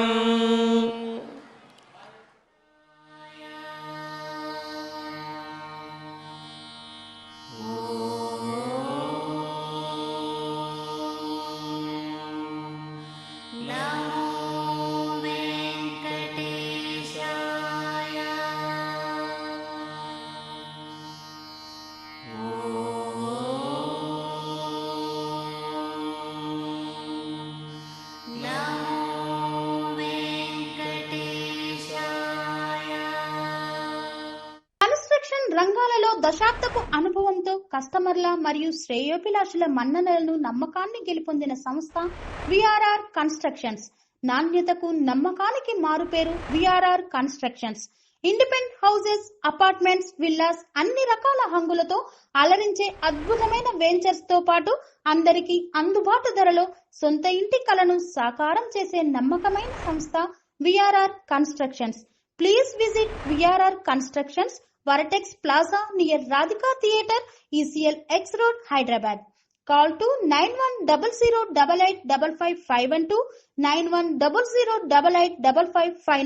రంగాలలో దశాబ్దపు అనుభవంతో కస్టమర్ల మరియు శ్రేయోభిలాషుల మన్ననలను నమ్మకాన్ని గెలుపొందిన సంస్థ విఆర్ఆర్ కన్స్ట్రక్షన్స్. నాణ్యతకు నమ్మకానికి మారుపేరు VRR constructions. Independent houses, apartments, villas అన్ని రకాల హంగులతో అలరించే అద్భుతమైన వెంచర్స్ తో పాటు అందరికీ అందుబాటు ధరలో సొంత ఇంటి కలను సాకారం చేసే నమ్మకమైన సంస్థ VRR constructions. Please visit VRR constructions, Varatex Plaza near Radhika Theatre, ECL X Road, Hyderabad. Call to 9100885551 9100885559.